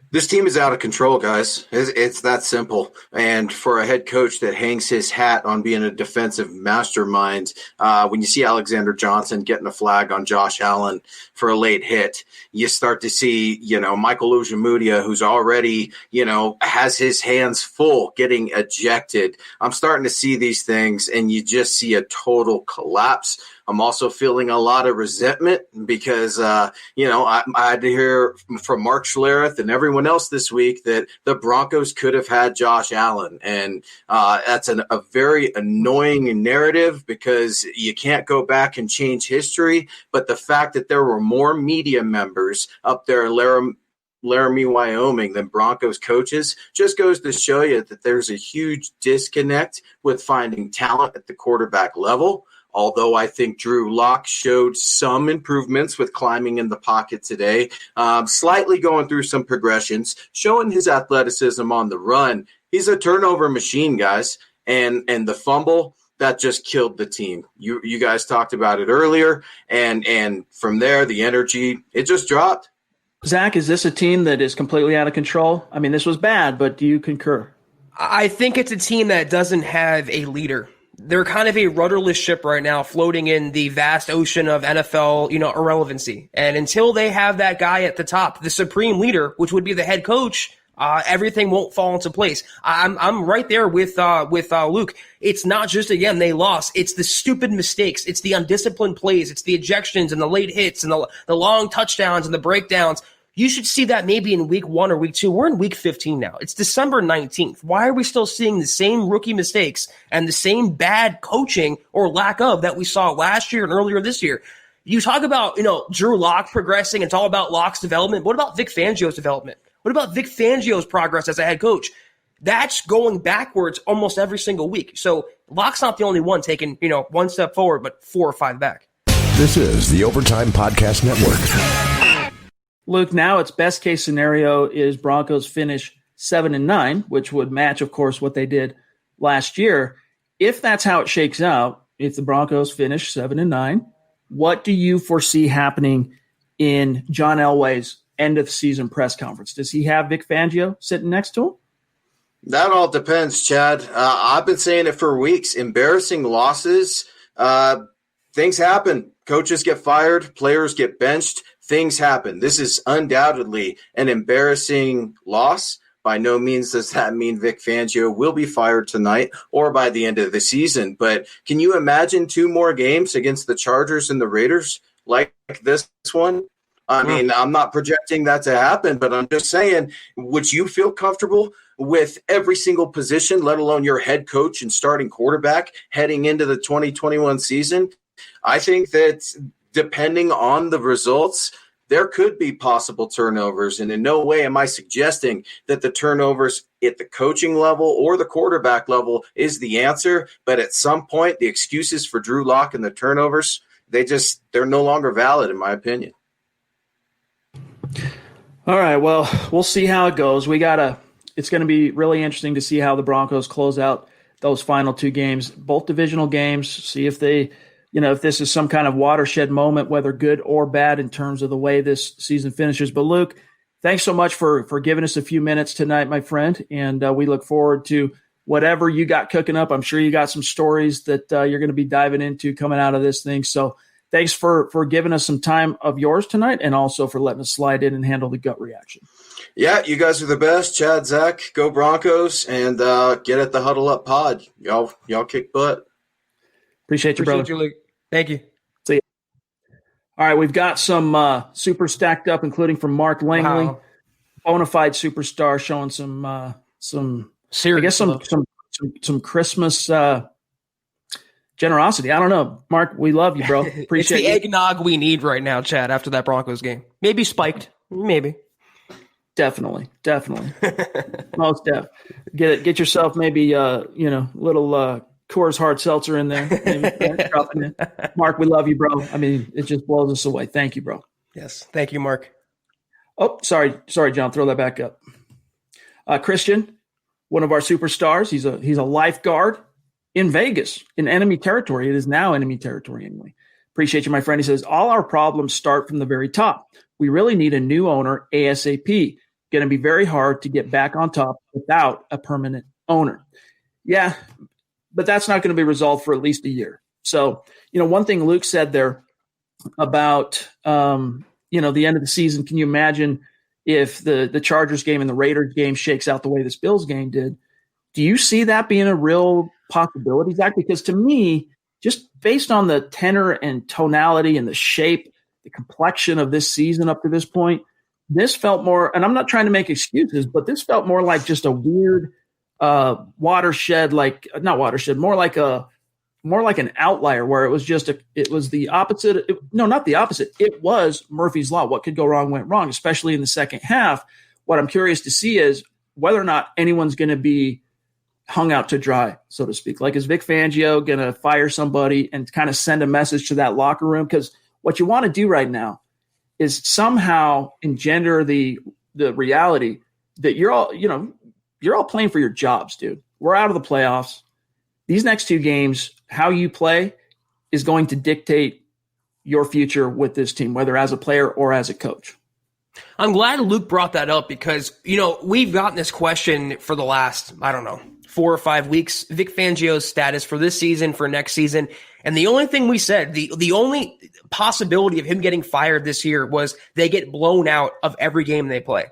This team is out of control, guys. It's that simple. And for a head coach that hangs his hat on being a defensive mastermind, when you see Alexander Johnson getting a flag on Josh Allen for a late hit, you start to see, Michael Ojemudia, who's already, has his hands full getting ejected. I'm starting to see these things, and you just see a total collapse. I'm also feeling a lot of resentment because, I had to hear from Mark Schlereth and everyone else this week that the Broncos could have had Josh Allen. And that's a very annoying narrative because you can't go back and change history. But the fact that there were more media members up there in Laramie, Wyoming than Broncos coaches just goes to show you that there's a huge disconnect with finding talent at the quarterback level. Although I think Drew Lock showed some improvements with climbing in the pocket today, slightly going through some progressions, showing his athleticism on the run. He's a turnover machine, guys, and the fumble that just killed the team. You guys talked about it earlier, and from there the energy it just dropped. Zach, is this a team that is completely out of control? I mean, this was bad, but do you concur? I think it's a team that doesn't have a leader. They're kind of a rudderless ship right now, floating in the vast ocean of NFL, irrelevancy. And until they have that guy at the top, the supreme leader, which would be the head coach, everything won't fall into place. I'm right there with Luke. It's not just, again, they lost. It's the stupid mistakes. It's the undisciplined plays. It's the ejections and the late hits and the long touchdowns and the breakdowns. You should see that maybe in week 1 or week 2. We're in week 15 now. It's December 19th. Why are we still seeing the same rookie mistakes and the same bad coaching or lack of that we saw last year and earlier this year? You talk about, Drew Lock progressing. It's all about Lock's development. What about Vic Fangio's development? What about Vic Fangio's progress as a head coach? That's going backwards almost every single week. So Lock's not the only one taking, one step forward, but 4 or 5 back. This is the Overtime Podcast Network. Luke, now its best case scenario is Broncos finish 7-9, which would match, of course, what they did last year. If that's how it shakes out, if the Broncos finish 7-9, what do you foresee happening in John Elway's end of the season press conference? Does he have Vic Fangio sitting next to him? That all depends, Chad. I've been saying it for weeks. Embarrassing losses, things happen. Coaches get fired, players get benched. Things happen. This is undoubtedly an embarrassing loss. By no means does that mean Vic Fangio will be fired tonight or by the end of the season. But can you imagine 2 more games against the Chargers and the Raiders like this one? I mean, I'm not projecting that to happen, but I'm just saying, would you feel comfortable with every single position, let alone your head coach and starting quarterback heading into the 2021 season? I think that depending on the results, there could be possible turnovers. And in no way am I suggesting that the turnovers at the coaching level or the quarterback level is the answer. But at some point, the excuses for Drew Lock and the turnovers, they're no longer valid, in my opinion. All right, well, we'll see how it goes. It's going to be really interesting to see how the Broncos close out those final 2 games, both divisional games, see if they – if this is some kind of watershed moment, whether good or bad in terms of the way this season finishes. But Luke, thanks so much for giving us a few minutes tonight, my friend. And we look forward to whatever you got cooking up. I'm sure you got some stories that you're going to be diving into coming out of this thing. So thanks for giving us some time of yours tonight and also for letting us slide in and handle the gut reaction. Yeah, you guys are the best. Chad, Zach, go Broncos, and get at the Huddle Up pod. Y'all kick butt. Appreciate you, brother. You, Luke. Thank you. See you. All right, we've got some super stacked up, including from Mark Langley, bona fide superstar, showing some serious, I guess some Christmas generosity. I don't know. Mark, we love you, bro. Appreciate it's the eggnog we need right now, Chad, after that Broncos game. Maybe spiked. Maybe. Definitely. Most def. Get yourself maybe little Coors Hard Seltzer in there. Maybe, drop it in. Mark, we love you, bro. I mean, it just blows us away. Thank you, bro. Yes. Thank you, Mark. Oh, sorry, John. Throw that back up. Christian, one of our superstars. He's a lifeguard in Vegas, in enemy territory. It is now enemy territory anyway. Appreciate you, my friend. He says, all our problems start from the very top. We really need a new owner ASAP. Going to be very hard to get back on top without a permanent owner. Yeah, but that's not going to be resolved for at least a year. So, one thing Luke said there about, the end of the season, can you imagine if the Chargers game and the Raiders game shakes out the way this Bills game did? Do you see that being a real possibility, Zach? Because to me, just based on the tenor and tonality and the shape, the complexion of this season up to this point, this felt more, and I'm not trying to make excuses, but this felt more like just a weird watershed, more like an outlier where it was just it was the opposite. Not the opposite. It was Murphy's Law. What could go wrong went wrong, especially in the second half. What I'm curious to see is whether or not anyone's going to be hung out to dry, so to speak. Like, is Vic Fangio going to fire somebody and kind of send a message to that locker room? Because what you want to do right now is somehow engender the reality that you're all playing for your jobs, dude. We're out of the playoffs. These next two games, how you play is going to dictate your future with this team, whether as a player or as a coach. I'm glad Luke brought that up because, we've gotten this question for the last, 4 or 5 weeks, Vic Fangio's status for this season, for next season. And the only thing we said, the only possibility of him getting fired this year was they get blown out of every game they play.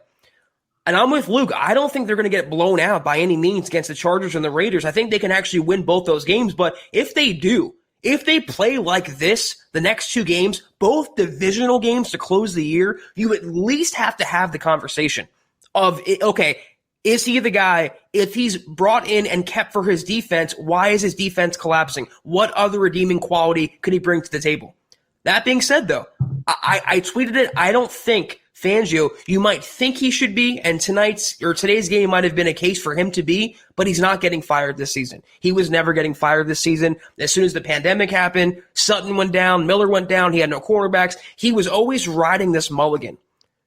And I'm with Luke. I don't think they're going to get blown out by any means against the Chargers and the Raiders. I think they can actually win both those games. But if they do, if they play like this, the next two games, both divisional games to close the year, you at least have to have the conversation of, okay, is he the guy? If he's brought in and kept for his defense, why is his defense collapsing? What other redeeming quality could he bring to the table? That being said, though, I tweeted it. I don't think Fangio, you might think he should be, and today's game might have been a case for him to be, but he's not getting fired this season. He was never getting fired this season. As soon as the pandemic happened, Sutton went down, Miller went down, he had no cornerbacks. He was always riding this mulligan.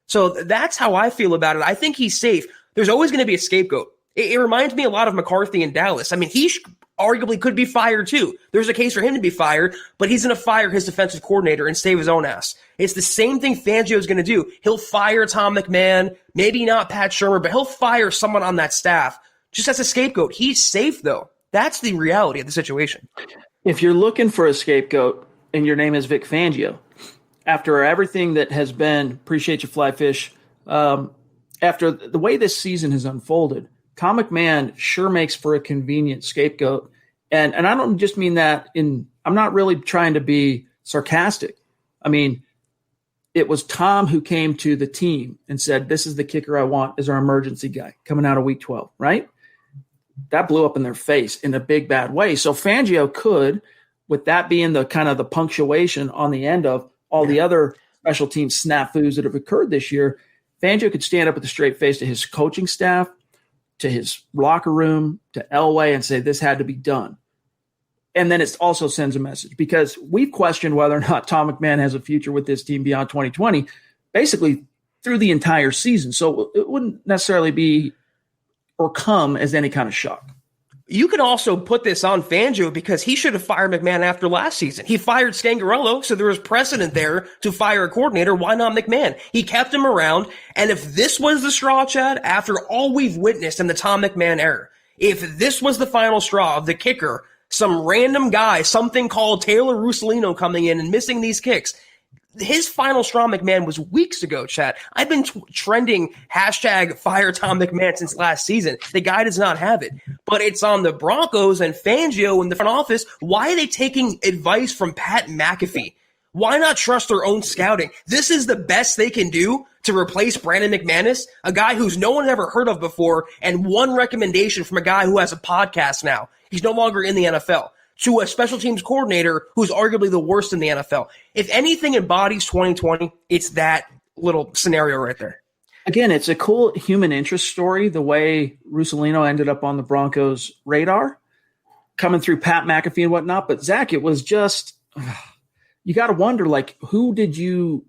So that's how I feel about it. I think he's safe. There's always going to be a scapegoat. It reminds me a lot of McCarthy in Dallas. I mean, he arguably could be fired too. There's a case for him to be fired, but he's going to fire his defensive coordinator and save his own ass. It's the same thing Fangio is going to do. He'll fire Tom McMahon, maybe not Pat Shurmur, but he'll fire someone on that staff just as a scapegoat. He's safe, though. That's the reality of the situation. If you're looking for a scapegoat and your name is Vic Fangio, after everything that has been, appreciate you, Flyfish, after the way this season has unfolded, Tom McMahon sure makes for a convenient scapegoat. And I don't just mean that I'm not really trying to be sarcastic. I mean, it was Tom who came to the team and said, this is the kicker I want as our emergency guy coming out of week 12, right? That blew up in their face in a big, bad way. So Fangio could, with that being the kind of the punctuation on the end of all the other special team snafus that have occurred this year, Fangio could stand up with a straight face to his coaching staff, to his locker room, to Elway, and say this had to be done. And then it also sends a message because we've questioned whether or not Tom McMahon has a future with this team beyond 2020, basically through the entire season. So it wouldn't necessarily be or come as any kind of shock. You could also put this on Fangio because he should have fired McMahon after last season. He fired Scangarello, so there was precedent there to fire a coordinator. Why not McMahon? He kept him around, and if this was the straw, Chad, after all we've witnessed in the Tom McMahon era, if this was the final straw of the kicker, some random guy, something called Taylor Russolino coming in and missing these kicks, his final straw McMahon was weeks ago, Chad. I've been trending hashtag fire Tom McMahon since last season. The guy does not have it. But it's on the Broncos and Fangio in the front office. Why are they taking advice from Pat McAfee? Why not trust their own scouting? This is the best they can do to replace Brandon McManus, a guy who's no one ever heard of before, and one recommendation from a guy who has a podcast now. He's no longer in the NFL. to a special teams coordinator who's arguably the worst in the NFL. If anything embodies 2020, it's that little scenario right there. Again, it's a cool human interest story, the way Russolino ended up on the Broncos' radar, coming through Pat McAfee and whatnot. But, Zach, it was just you got to wonder, like, who did you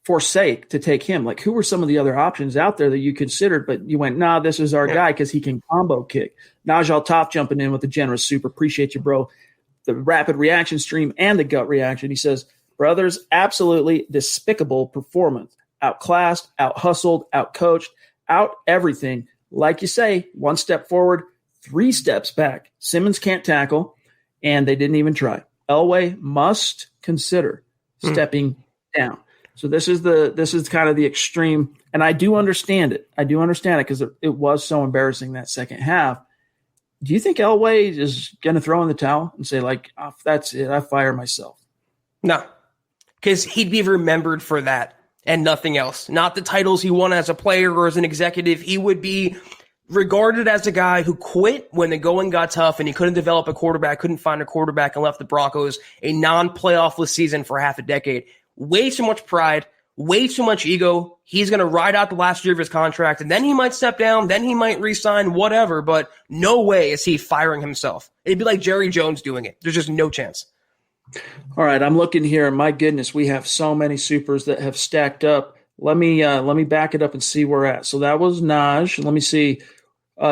forsake to take him? Like, who were some of the other options out there that you considered, but you went, nah, this is our guy because he can combo kick. Najal Top jumping in with the generous soup. Appreciate you, bro. The rapid reaction stream and the gut reaction. He says, brothers, absolutely despicable performance. Outclassed, out-hustled, out-coached, out everything. Like you say, 1 step forward, 3 steps back. Simmons can't tackle, and they didn't even try. Elway must consider stepping down. So this is kind of the extreme, and I do understand it. I do understand it because it was so embarrassing that second half. Do you think Elway is going to throw in the towel and say, like, oh, that's it, I fire myself? No, because he'd be remembered for that and nothing else. Not the titles he won as a player or as an executive. He would be regarded as a guy who quit when the going got tough and he couldn't develop a quarterback, couldn't find a quarterback, and left the Broncos a non-playoffless season for half a decade. Way too much pride, way too much ego. He's going to ride out the last year of his contract, and then he might step down, then he might re-sign, whatever, but no way is he firing himself. It'd be like Jerry Jones doing it. There's just no chance. All right, I'm looking here, and my goodness, we have so many supers that have stacked up. Let me back it up and see where we're at. So that was Naj. Let me see.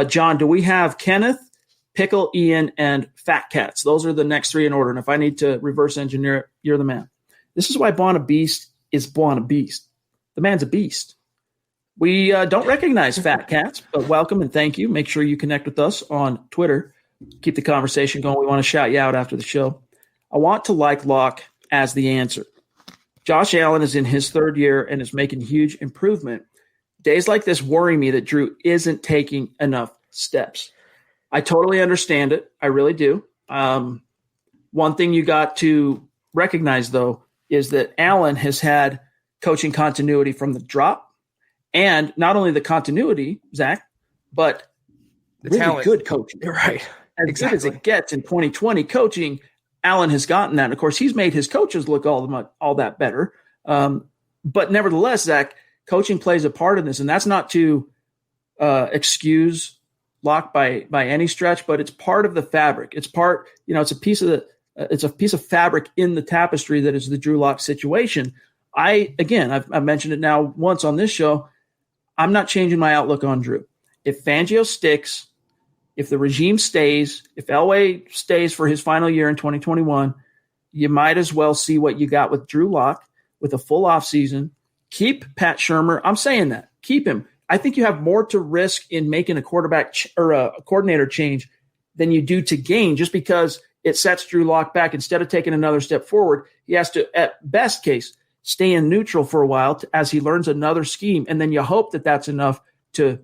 John, do we have Kenneth, Pickle, Ian, and Fat Cats? Those are the next 3 in order, and if I need to reverse engineer it, you're the man. This is why Bon a Beast is Bon a Beast. The man's a beast. We don't recognize Fat Cats, but welcome and thank you. Make sure you connect with us on Twitter. Keep the conversation going. We want to shout you out after the show. I want to like Locke as the answer. Josh Allen is in his 3rd year and is making huge improvement. Days like this worry me that Drew isn't taking enough steps. I totally understand it. I really do. One thing you got to recognize, though, is that Allen has had coaching continuity from the drop, and not only the continuity, Zach, but the really talent. Good coaching. Right. As good as it gets in 2020 coaching, Allen has gotten that. And of course, he's made his coaches look all that better. But nevertheless, Zach, coaching plays a part in this, and that's not to excuse Locke by any stretch, but it's part of the fabric. It's part, it's a piece of fabric in the tapestry that is the Drew Lock situation. I've mentioned it now once on this show. I'm not changing my outlook on Drew. If Fangio sticks, if the regime stays, if Elway stays for his final year in 2021, you might as well see what you got with Drew Lock with a full offseason. Keep Pat Shurmur. I'm saying that. Keep him. I think you have more to risk in making a quarterback or a coordinator change than you do to gain, just because it sets Drew Lock back. Instead of taking another step forward, he has to, at best case, stay in neutral for a while as he learns another scheme. And then you hope that that's enough to,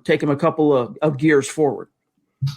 take him a couple of gears forward.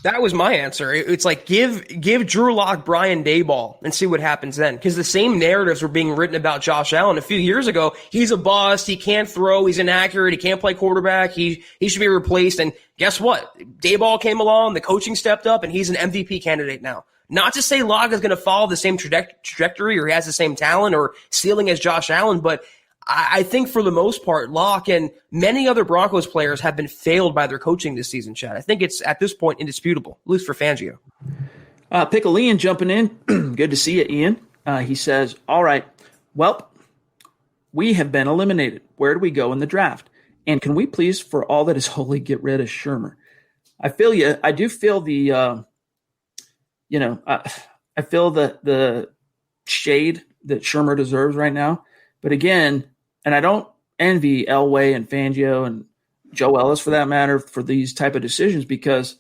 That was my answer. It's like give Drew Lock Brian Daboll and see what happens then. Because the same narratives were being written about Josh Allen a few years ago. He's a bust. He can't throw. He's inaccurate. He can't play quarterback. He should be replaced. And guess what? Daboll came along. The coaching stepped up, and he's an MVP candidate now. Not to say Lock is going to follow the same trajectory or he has the same talent or ceiling as Josh Allen, but I think for the most part, Locke and many other Broncos players have been failed by their coaching this season, Chad. I think it's, at this point, indisputable, at least for Fangio. Pickle Ian jumping in. Good to see you, Ian. He says, all right, well, we have been eliminated. Where do we go in the draft? And can we please, for all that is holy, get rid of Shurmur? I feel you. I do feel the, I feel the shade that Shurmur deserves right now. But again, and I don't envy Elway and Fangio and Joe Ellis, for that matter, for these type of decisions, because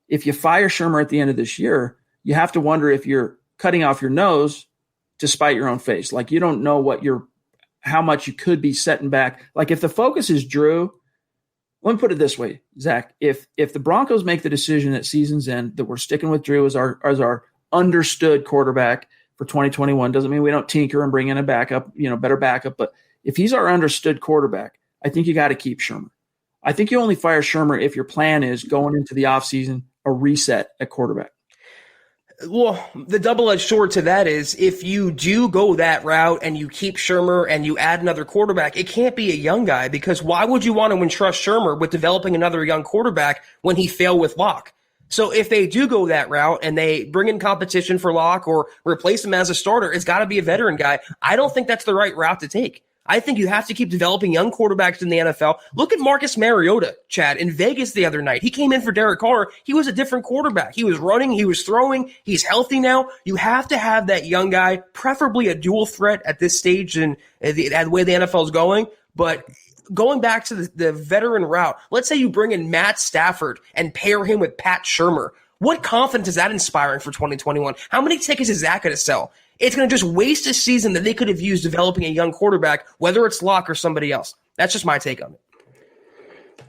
if you fire Shurmur at the end of this year, you have to wonder if you're cutting off your nose to spite your own face. Like, you don't know how much you could be setting back. Like, if the focus is Drew, let me put it this way, Zach, if the Broncos make the decision at season's end that we're sticking with Drew as our understood quarterback for 2021, doesn't mean we don't tinker and bring in a backup, better backup. But if he's our understood quarterback, I think you got to keep Shurmur. I think you only fire Shurmur if your plan is going into the offseason a reset at quarterback. Well, the double-edged sword to that is if you do go that route and you keep Shermer and you add another quarterback, it can't be a young guy, because why would you want to entrust Shermer with developing another young quarterback when he failed with Locke? So if they do go that route and they bring in competition for Locke or replace him as a starter, it's got to be a veteran guy. I don't think that's the right route to take. I think you have to keep developing young quarterbacks in the NFL. Look at Marcus Mariota, Chad, in Vegas the other night. He came in for Derek Carr. He was a different quarterback. He was running. He was throwing. He's healthy now. You have to have that young guy, preferably a dual threat at this stage and the way the NFL is going. But going back to the veteran route, let's say you bring in Matt Stafford and pair him with Pat Shurmur. What confidence is that inspiring for 2021? How many tickets is that going to sell? It's going to just waste a season that they could have used developing a young quarterback, whether it's Locke or somebody else. That's just my take on it.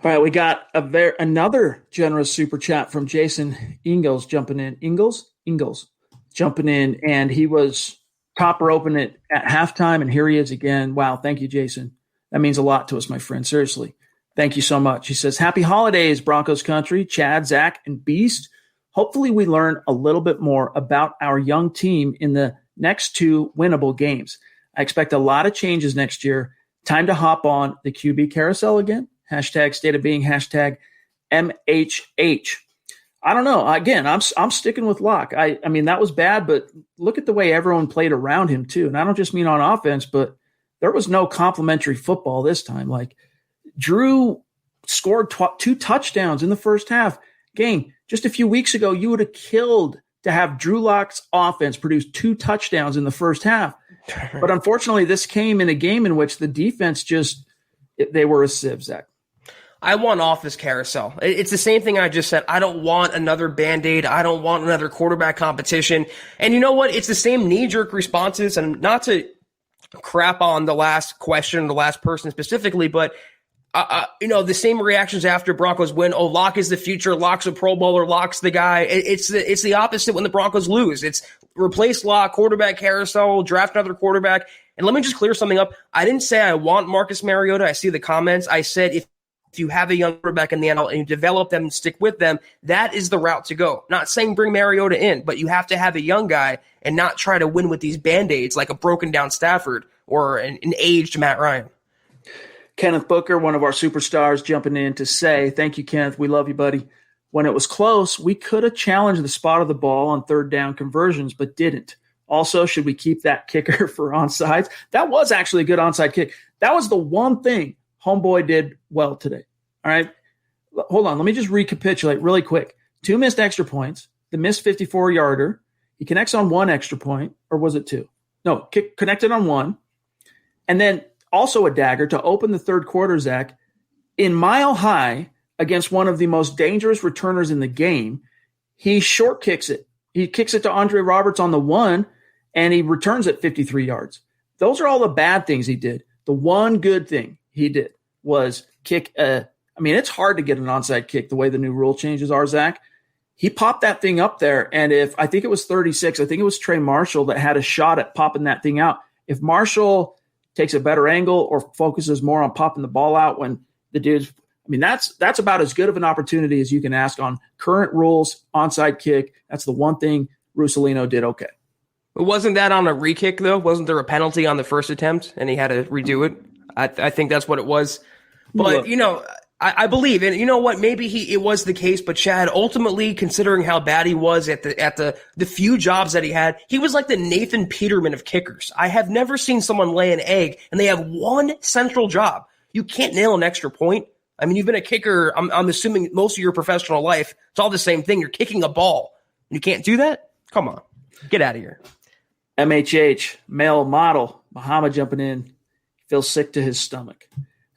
All right, we got another generous super chat from Jason Ingalls jumping in. Ingalls jumping in, and he was top roping it at halftime, and here he is again. Wow, thank you, Jason. That means a lot to us, my friend. Seriously, thank you so much. He says, happy holidays, Broncos country, Chad, Zach, and Beast. Hopefully we learn a little bit more about our young team in the next 2 winnable games. I expect a lot of changes next year. Time to hop on the QB carousel again. Hashtag state of being, hashtag MHH. I don't know. Again, I'm sticking with Locke. I mean, that was bad, but look at the way everyone played around him too. And I don't just mean on offense, but there was no complimentary football this time. Like, Drew scored 2 touchdowns in the first half. Gang, just a few weeks ago, you would have killed to have Drew Lock's offense produce 2 touchdowns in the first half. But unfortunately, this came in a game in which the defense they were a sieve, Zach. I want off this carousel. It's the same thing I just said. I don't want another Band-Aid. I don't want another quarterback competition. And you know what? It's the same knee-jerk responses, and not to crap on the last question, the last person specifically, but the same reactions after Broncos win. Oh, Locke is the future. Locke's a Pro Bowler. Locke's the guy. It's the opposite when the Broncos lose. It's replace Locke, quarterback carousel, draft another quarterback. And let me just clear something up. I didn't say I want Marcus Mariota. I see the comments. I said if you have a young quarterback in the NFL and you develop them and stick with them, that is the route to go. Not saying bring Mariota in, but you have to have a young guy and not try to win with these Band-Aids like a broken down Stafford or an aged Matt Ryan. Kenneth Booker, one of our superstars, jumping in to say, thank you, Kenneth. We love you, buddy. When it was close, we could have challenged the spot of the ball on third down conversions, but didn't. Also, should we keep that kicker for onside? That was actually a good onside kick. That was the one thing homeboy did well today. All right. Hold on. Let me just recapitulate really quick. 2 missed extra points, the missed 54-yarder. He connects on 1 extra point, or was it 2? No, connected on 1. And then also a dagger to open the third quarter, Zach, in Mile High against one of the most dangerous returners in the game. He short kicks it. He kicks it to Andre Roberts on the 1, and he returns it 53 yards. Those are all the bad things he did. The one good thing he did was kick it's hard to get an onside kick the way the new rule changes are, Zach. He popped that thing up there, and I think it was 36, I think it was Trey Marshall that had a shot at popping that thing out. If Marshall takes a better angle or focuses more on popping the ball out when the dude's – that's about as good of an opportunity as you can ask on current rules, onside kick. That's the one thing Russolino did okay. But wasn't that on a re-kick, though? Wasn't there a penalty on the first attempt, and he had to redo it? I think that's what it was. But, I believe, and you know what, maybe it was the case, but Chad, ultimately, considering how bad he was at the few jobs that he had, he was like the Nathan Peterman of kickers. I have never seen someone lay an egg and they have one central job. You can't nail an extra point. I mean, you've been a kicker, I'm assuming most of your professional life. It's all the same thing. You're kicking a ball. You can't do that? Come on. Get out of here. MHH, male model, Muhammad jumping in, feels sick to his stomach.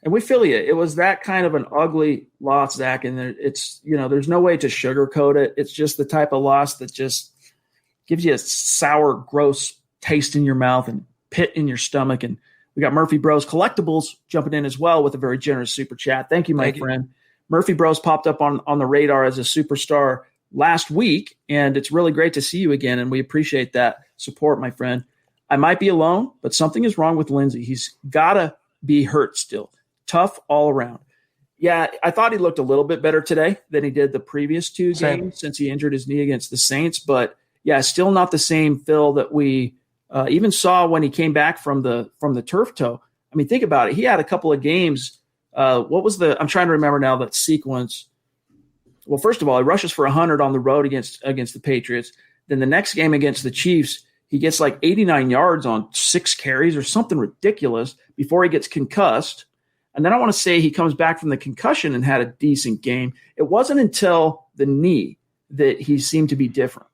And we feel you. It was that kind of an ugly loss, Zach, and there's no way to sugarcoat it. It's just the type of loss that just gives you a sour, gross taste in your mouth and pit in your stomach. And we got Murphy Bros Collectibles jumping in as well with a very generous super chat. Thank you, my friend. Murphy Bros popped up on the radar as a superstar last week, and it's really great to see you again, and we appreciate that support, my friend. I might be alone, but something is wrong with Lindsey. He's got to be hurt still. Tough all around. Yeah, I thought he looked a little bit better today than he did the previous 2 games since he injured his knee against the Saints, but yeah, still not the same Phil that we even saw when he came back from the turf toe. I mean, think about it. He had a couple of games. I'm trying to remember now that sequence. Well, first of all, he rushes for 100 on the road against the Patriots. Then the next game against the Chiefs, he gets like 89 yards on 6 carries or something ridiculous before he gets concussed. And then I want to say he comes back from the concussion and had a decent game. It wasn't until the knee that he seemed to be different.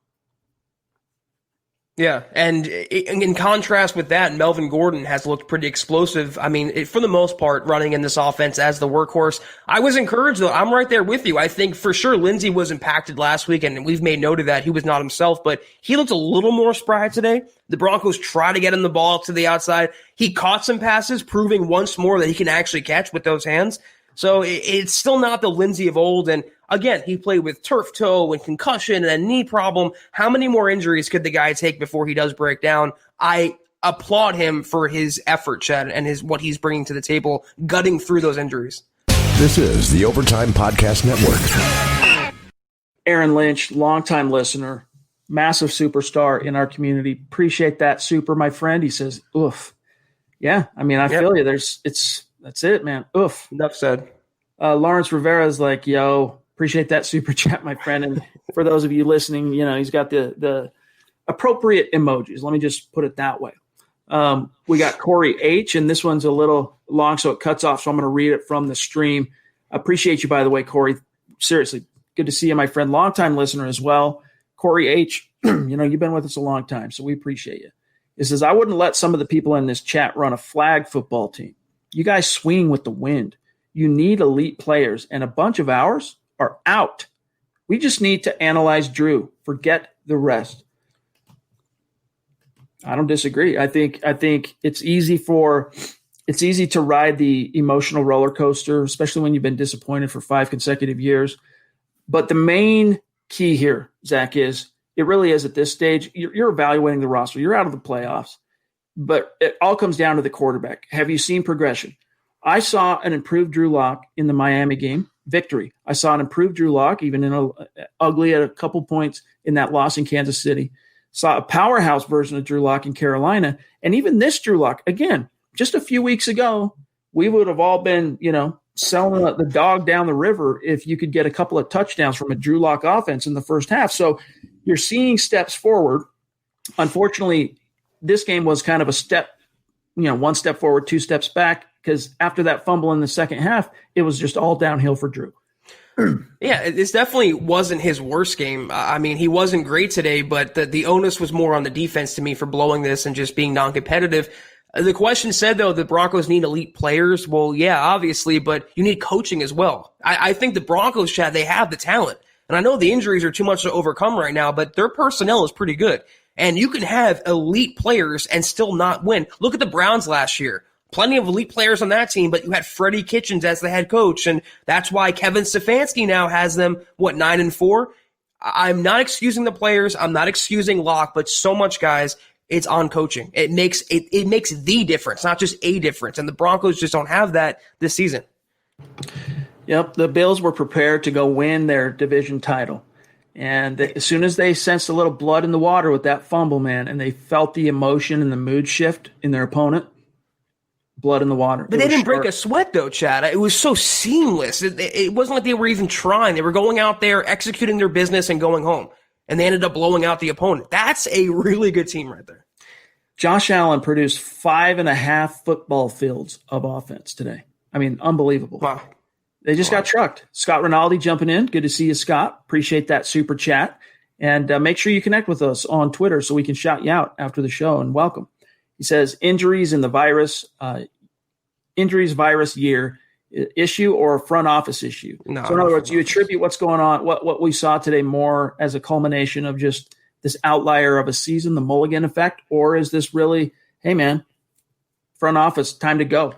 Yeah, and in contrast with that, Melvin Gordon has looked pretty explosive. I mean, for the most part, running in this offense as the workhorse. I was encouraged, though. I'm right there with you. I think for sure Lindsey was impacted last week, and we've made note of that. He was not himself, but he looked a little more spry today. The Broncos try to get him the ball to the outside. He caught some passes, proving once more that he can actually catch with those hands. So it's still not the Lindsey of old. And again, he played with turf toe and concussion and a knee problem. How many more injuries could the guy take before he does break down? I applaud him for his effort, Chad, and what he's bringing to the table, gutting through those injuries. This is the Overtime Podcast Network. Aaron Lynch, longtime listener, massive superstar in our community. Appreciate that, super, my friend. He says, oof. Yeah, I mean, I feel you. That's it, man. Oof. Enough said. Lawrence Rivera is like, yo, appreciate that super chat, my friend. And for those of you listening, he's got the appropriate emojis. Let me just put it that way. We got Corey H, and this one's a little long, so it cuts off. So I'm going to read it from the stream. Appreciate you, by the way, Corey. Seriously, good to see you, my friend. Longtime listener as well. Corey H, you've been with us a long time, so we appreciate you. He says, I wouldn't let some of the people in this chat run a flag football team. You guys swing with the wind. You need elite players, and a bunch of ours are out. We just need to analyze Drew. Forget the rest. I don't disagree. I think it's easy to ride the emotional roller coaster, especially when you've been disappointed for 5 consecutive years. But the main key here, Zach, it really is at this stage, you're evaluating the roster. You're out of the playoffs. But it all comes down to the quarterback. Have you seen progression? I saw an improved Drew Lock in the Miami game. Victory. I saw an improved Drew Lock, even in ugly at a couple points in that loss in Kansas City. Saw a powerhouse version of Drew Lock in Carolina. And even this Drew Lock, again, just a few weeks ago, we would have all been, selling the dog down the river if you could get a couple of touchdowns from a Drew Lock offense in the first half. So you're seeing steps forward. Unfortunately, this game was kind of a step, 1 step forward, 2 steps back, because after that fumble in the second half, it was just all downhill for Drew. Yeah, this definitely wasn't his worst game. I mean, he wasn't great today, but the onus was more on the defense to me for blowing this and just being non-competitive. The question said, though, the Broncos need elite players. Well, yeah, obviously, but you need coaching as well. I think the Broncos, Chad, they have the talent. And I know the injuries are too much to overcome right now, but their personnel is pretty good. And you can have elite players and still not win. Look at the Browns last year. Plenty of elite players on that team, but you had Freddie Kitchens as the head coach, and that's why Kevin Stefanski now has them, 9-4? I'm not excusing the players. I'm not excusing Locke, but so much, guys, it's on coaching. It makes the difference, not just a difference, and the Broncos just don't have that this season. Yep, the Bills were prepared to go win their division title. And as soon as they sensed a little blood in the water with that fumble, man, and they felt the emotion and the mood shift in their opponent, blood in the water. But they didn't break a sweat, though, Chad. It was so seamless. It wasn't like they were even trying. They were going out there, executing their business, and going home. And they ended up blowing out the opponent. That's a really good team right there. Josh Allen produced 5.5 football fields of offense today. I mean, unbelievable. Wow. They just got trucked. Scott Rinaldi jumping in. Good to see you, Scott. Appreciate that super chat. And make sure you connect with us on Twitter so we can shout you out after the show and welcome. He says injuries virus year issue or a front office issue. No, so in other words, you attribute what's going on, what we saw today more as a culmination of just this outlier of a season, the Mulligan effect, or is this really, hey man, front office, time to go?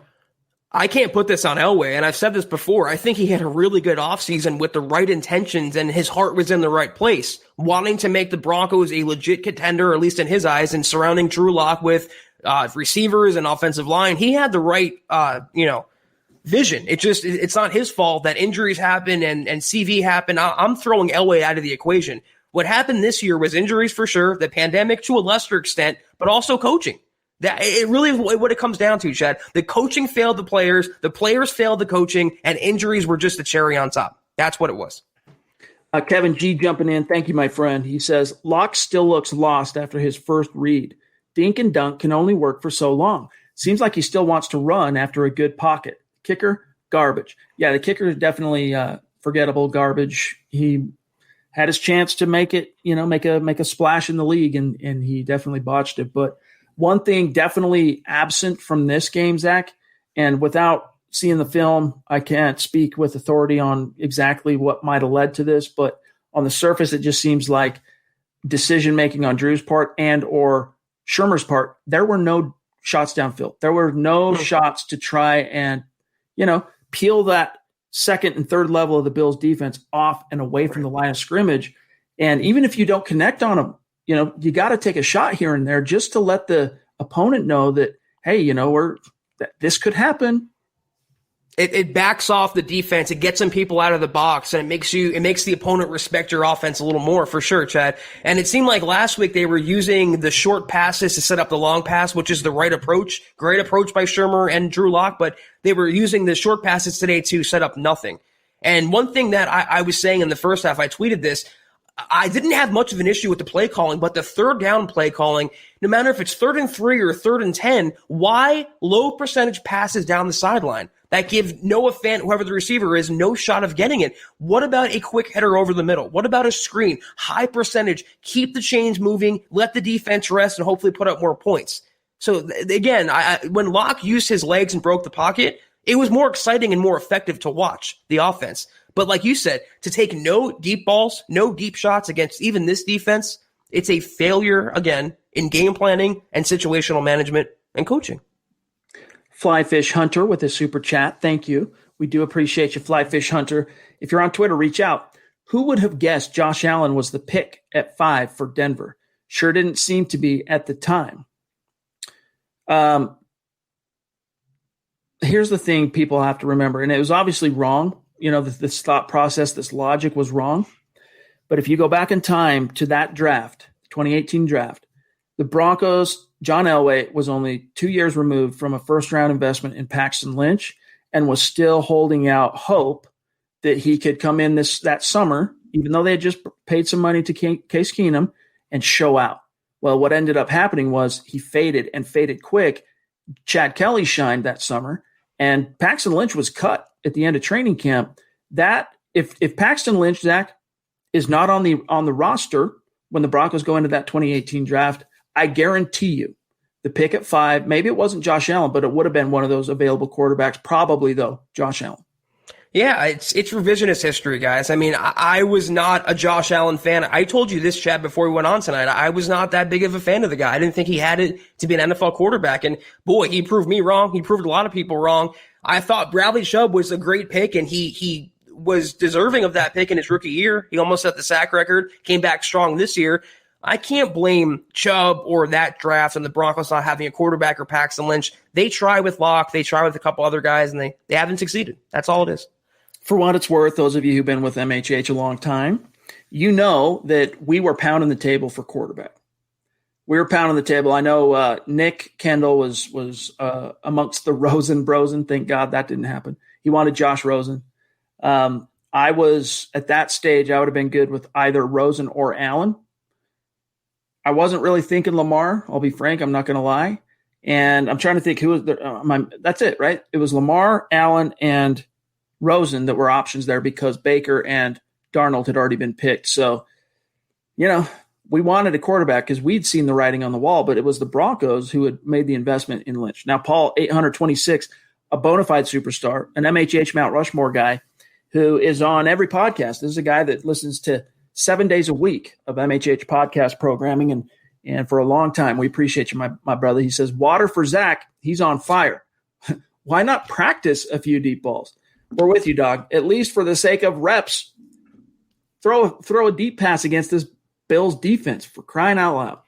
I can't put this on Elway, and I've said this before. I think he had a really good offseason with the right intentions, and his heart was in the right place, wanting to make the Broncos a legit contender, at least in his eyes, and surrounding Drew Lock with receivers and offensive line. He had the right, vision. It's not his fault that injuries happen and CV happen. I'm throwing Elway out of the equation. What happened this year was injuries for sure, the pandemic to a lesser extent, but also coaching. That it really is what it comes down to, Chad. The coaching failed the players failed the coaching, and injuries were just the cherry on top. That's what it was. Kevin G jumping in. Thank you, my friend. He says, Locke still looks lost after his first read. Dink and dunk can only work for so long. Seems like he still wants to run after a good pocket. Kicker, garbage. Yeah, the kicker is definitely forgettable garbage. He had his chance to make it, make a splash in the league, and he definitely botched it. But one thing definitely absent from this game, Zach, and without seeing the film, I can't speak with authority on exactly what might have led to this, but on the surface, it just seems like decision-making on Drew's part and or Shermer's part, there were no shots downfield. There were no shots to try and, peel that second and third level of the Bills defense off and away from the line of scrimmage. And even if you don't connect on them, you got to take a shot here and there just to let the opponent know that, hey, this could happen. It backs off the defense. It gets some people out of the box, and it makes the opponent respect your offense a little more, for sure, Chad. And it seemed like last week they were using the short passes to set up the long pass, which is the right approach. Great approach by Shermer and Drew Lock, but they were using the short passes today to set up nothing. And one thing that I was saying in the first half, I tweeted this, I didn't have much of an issue with the play calling, but the third down play calling, no matter if it's 3rd and 3 or 3rd and 10, why low percentage passes down the sideline that give Noah Fant, whoever the receiver is, no shot of getting it? What about a quick header over the middle? What about a screen? High percentage, keep the chains moving, let the defense rest, and hopefully put up more points. So again, when Locke used his legs and broke the pocket, it was more exciting and more effective to watch the offense. But like you said, to take no deep balls, no deep shots against even this defense, it's a failure, again, in game planning and situational management and coaching. Flyfish Hunter with a super chat. Thank you. We do appreciate you, Flyfish Hunter. If you're on Twitter, reach out. Who would have guessed Josh Allen was the pick at 5 for Denver? Sure didn't seem to be at the time. Here's the thing people have to remember, and it was obviously wrong. This thought process, this logic was wrong. But if you go back in time to that draft, 2018 draft, the Broncos, John Elway was only 2 years removed from a first-round investment in Paxton Lynch and was still holding out hope that he could come in that summer, even though they had just paid some money to Case Keenum, and show out. Well, what ended up happening was he faded and faded quick. Chad Kelly shined that summer, and Paxton Lynch was cut at the end of training camp. That if Paxton Lynch, Zach, is not on the roster when the Broncos go into that 2018 draft, I guarantee you the pick at 5, maybe it wasn't Josh Allen, but it would have been one of those available quarterbacks, probably though, Josh Allen. Yeah, it's revisionist history, guys. I mean, I was not a Josh Allen fan. I told you this, Chad, before we went on tonight. I was not that big of a fan of the guy. I didn't think he had it to be an NFL quarterback. And boy, he proved me wrong. He proved a lot of people wrong. I thought Bradley Chubb was a great pick, and he was deserving of that pick in his rookie year. He almost set the sack record, came back strong this year. I can't blame Chubb or that draft and the Broncos not having a quarterback or Paxton Lynch. They try with Locke. They try with a couple other guys, and they haven't succeeded. That's all it is. For what it's worth, those of you who've been with MHH a long time, you know that we were pounding the table for quarterback. We were pounding the table. I know Nick Kendall was amongst the Rosen Brosen. Thank God that didn't happen. He wanted Josh Rosen. I was at that stage, I would have been good with either Rosen or Allen. I wasn't really thinking Lamar. I'll be frank. I'm not going to lie. And I'm trying to think who was that's it, right? It was Lamar, Allen, and Rosen that were options there because Baker and Darnold had already been picked. So, we wanted a quarterback because we'd seen the writing on the wall, but it was the Broncos who had made the investment in Lynch. Now, Paul, 826, a bona fide superstar, an MHH Mount Rushmore guy who is on every podcast. This is a guy that listens to 7 days a week of MHH podcast programming. And for a long time, we appreciate you, my brother. He says, water for Zach. He's on fire. Why not practice a few deep balls? We're with you, dog. At least for the sake of reps, throw a deep pass against this Bills defense, for crying out loud.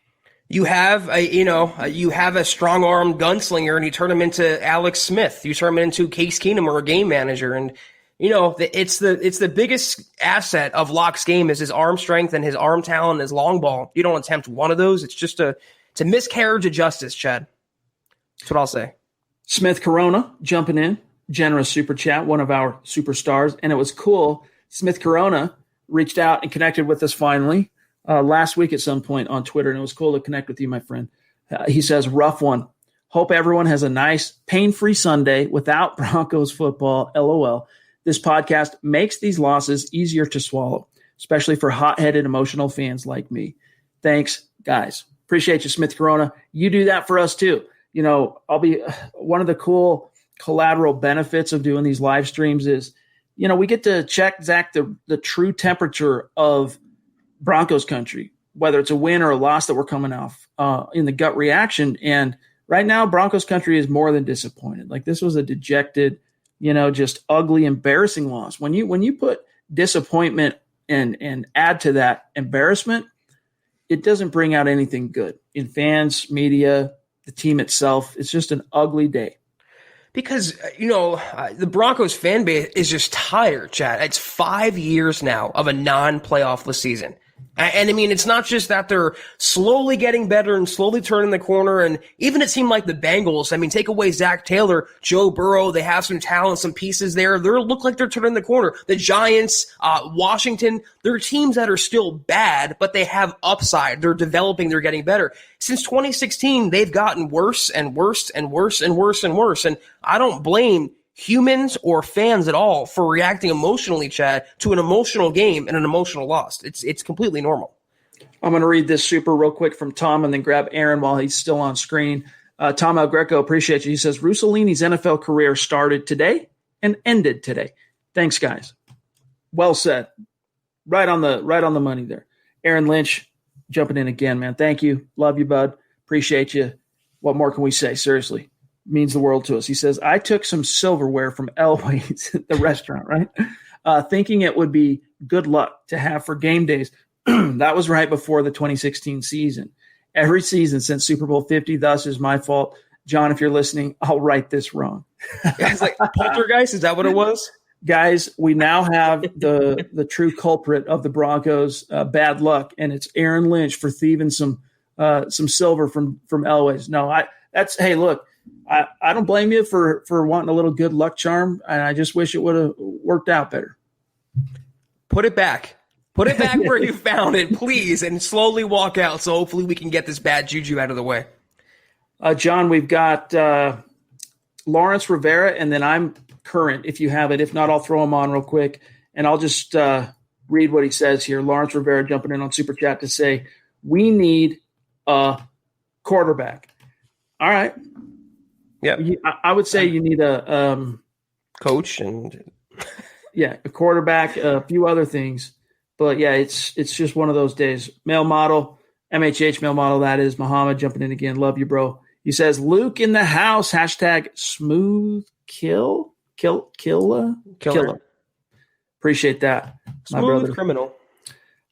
You have a strong arm gunslinger, and you turn him into Alex Smith. You turn him into Case Keenum or a game manager, and it's the biggest asset of Lock's game is his arm strength and his arm talent and his long ball. You don't attempt one of those. It's just it's a miscarriage of justice, Chad. That's what I'll say. Smith Corona jumping in, generous super chat, one of our superstars. And it was cool. Smith Corona reached out and connected with us finally last week at some point on Twitter. And it was cool to connect with you, my friend. He says, rough one. Hope everyone has a nice, pain-free Sunday without Broncos football. LOL. This podcast makes these losses easier to swallow, especially for hot-headed, emotional fans like me. Thanks, guys. Appreciate you, Smith Corona. You do that for us, too. I'll be one of the cool collateral benefits of doing these live streams is, we get to check, Zach, the true temperature of Broncos country, whether it's a win or a loss that we're coming off in the gut reaction. And right now, Broncos country is more than disappointed. Like, this was a dejected, just ugly, embarrassing loss. When you put disappointment and add to that embarrassment, it doesn't bring out anything good in fans, media, the team itself. It's just an ugly day. Because, the Broncos fan base is just tired, Chad. It's 5 years now of a non-playoff-less season. And I mean, it's not just that they're slowly getting better and slowly turning the corner. And even it seemed like the Bengals, I mean, take away Zach Taylor, Joe Burrow, they have some talent, some pieces there. They look like they're turning the corner. The Giants, Washington, they're teams that are still bad, but they have upside. They're developing. They're getting better. Since 2016, they've gotten worse and worse and worse and worse and worse. And I don't blame humans or fans at all for reacting emotionally, Chad, to an emotional game and an emotional loss. It's completely normal. I'm going to read this super real quick from Tom and then grab Aaron while he's still on screen. Tom El Greco, appreciate you. He says, Russolini's NFL career started today and ended today. Thanks, guys. Well said. Right on the money there. Aaron Lynch jumping in again, man. Thank you. Love you, bud. Appreciate you. What more can we say? Seriously. Means the world to us. He says, I took some silverware from Elway's at the restaurant, right? Thinking it would be good luck to have for game days. That was right before the 2016 season. Every season since Super Bowl 50, thus is my fault. John, if you're listening, I'll write this wrong. It's like poltergeist. Is that what it was? Guys, we now have the true culprit of the Broncos' bad luck, and it's Aaron Lynch for thieving some silver from Elway's. No, hey, look, I don't blame you for wanting a little good luck charm, and I just wish it would have worked out better. Put it back. Put it back where you found it, please, and slowly walk out so hopefully we can get this bad juju out of the way. John, we've got Lawrence Rivera, and then I'm current if you have it. If not, I'll throw him on real quick, and I'll just read what he says here. Lawrence Rivera jumping in on Super Chat to say, we need a quarterback. All right. Yeah, I would say you need a coach and a quarterback, a few other things, but yeah, it's just one of those days. Male model, MHH male model. That is Muhammad jumping in again. Love you, bro. He says Luke in the house. # smooth killer. Appreciate that, smooth my brother. Criminal.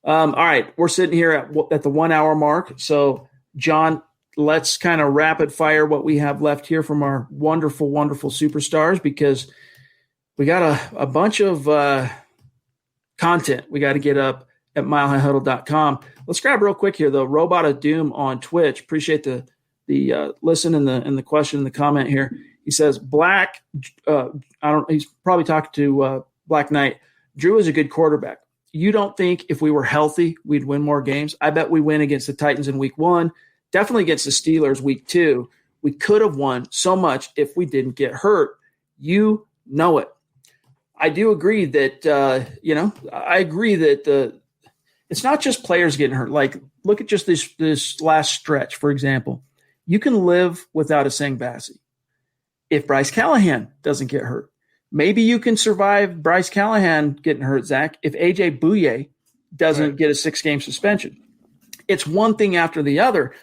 All right, we're sitting here at the 1 hour mark. So, John, let's kind of rapid fire what we have left here from our wonderful, wonderful superstars, because we got a bunch of content we got to get up at milehighhuddle.com. Let's grab real quick here, though. Robot of Doom on Twitch. Appreciate the listen and the question and the comment here. He says, Black, he's probably talking to Black Knight. Drew is a good quarterback. You don't think if we were healthy, we'd win more games? I bet we win against the Titans in week 1. Definitely against the Steelers week 2. We could have won so much if we didn't get hurt. You know it. I do agree that, I agree that it's not just players getting hurt. Like, look at just this last stretch, for example. You can live without a Sang Bassi if Bryce Callahan doesn't get hurt. Maybe you can survive Bryce Callahan getting hurt, Zach, if A.J. Bouye doesn't get a 6-game suspension. It's one thing after the other.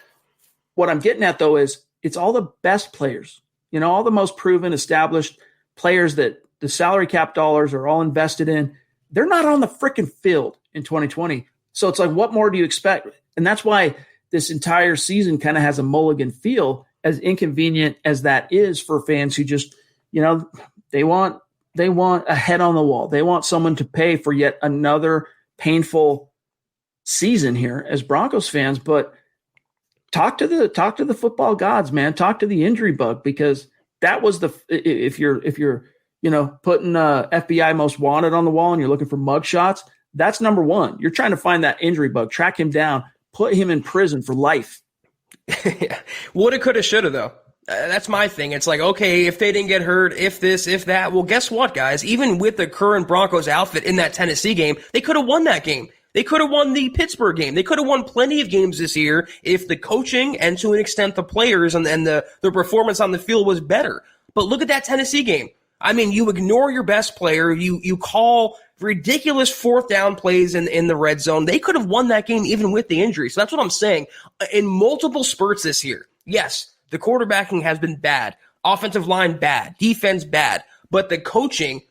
What I'm getting at, though, is it's all the best players, all the most proven, established players that the salary cap dollars are all invested in. They're not on the freaking field in 2020. So it's like, what more do you expect? And that's why this entire season kind of has a mulligan feel, as inconvenient as that is for fans who just, they want a head on the wall. They want someone to pay for yet another painful season here as Broncos fans. But talk to the football gods, man. Talk to the injury bug, because that was if you're putting FBI most wanted on the wall and you're looking for mug shots, that's number one. You're trying to find that injury bug, track him down, put him in prison for life. Yeah. Woulda, coulda, shoulda, though. That's my thing. It's like, okay, if they didn't get hurt, if this, if that. Well, guess what, guys? Even with the current Broncos outfit in that Tennessee game, they could have won that game. They could have won the Pittsburgh game. They could have won plenty of games this year if the coaching and, to an extent, the players and the performance on the field was better. But look at that Tennessee game. I mean, you ignore your best player. You call ridiculous fourth down plays in the red zone. They could have won that game even with the injury. So that's what I'm saying. In multiple spurts this year, yes, the quarterbacking has been bad. Offensive line bad. Defense bad. But the coaching,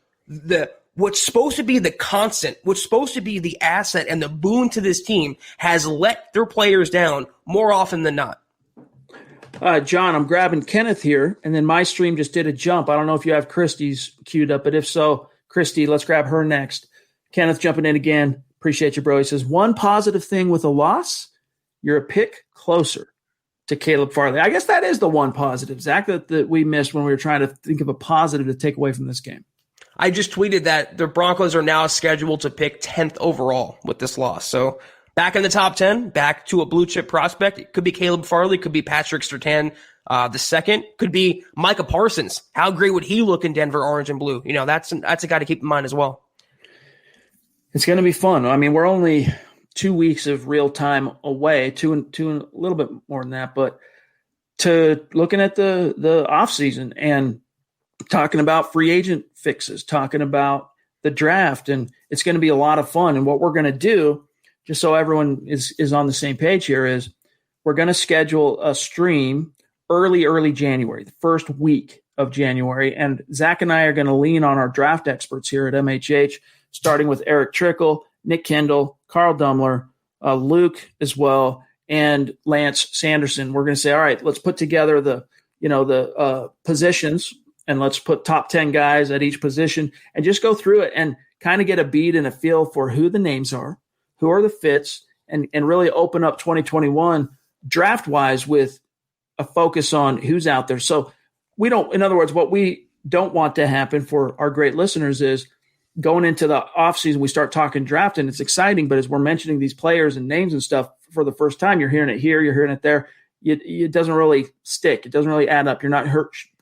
what's supposed to be the constant, what's supposed to be the asset and the boon to this team, has let their players down more often than not. John, I'm grabbing Kenneth here, and then my stream just did a jump. I don't know if you have Christy's queued up, but if so, Christy, let's grab her next. Kenneth jumping in again. Appreciate you, bro. He says, one positive thing with a loss, you're a pick closer to Caleb Farley. I guess that is the one positive, Zach, that we missed when we were trying to think of a positive to take away from this game. I just tweeted that the Broncos are now scheduled to pick 10th overall with this loss. So back in the top 10, back to a blue chip prospect. It could be Caleb Farley, could be Patrick Surtain the second, could be Micah Parsons. How great would he look in Denver orange and blue? That's a guy to keep in mind as well. It's going to be fun. I mean, we're only 2 weeks of real time away, two and a little bit more than that, but to looking at the off season and talking about free agent fixes, talking about the draft, and it's going to be a lot of fun. And what we're going to do, just so everyone is on the same page here, is we're going to schedule a stream early January, the first week of January. And Zach and I are going to lean on our draft experts here at MHH, starting with Eric Trickle, Nick Kendall, Carl Dummler, Luke as well, and Lance Sanderson. We're going to say, all right, let's put together the positions, and let's put top 10 guys at each position and just go through it and kind of get a beat and a feel for who the names are, who are the fits, and really open up 2021 draft-wise with a focus on who's out there. So we don't – in other words, what we don't want to happen for our great listeners is going into the offseason, we start talking draft, and it's exciting, but as we're mentioning these players and names and stuff for the first time, you're hearing it here, you're hearing it there. It doesn't really stick. It doesn't really add up. You're not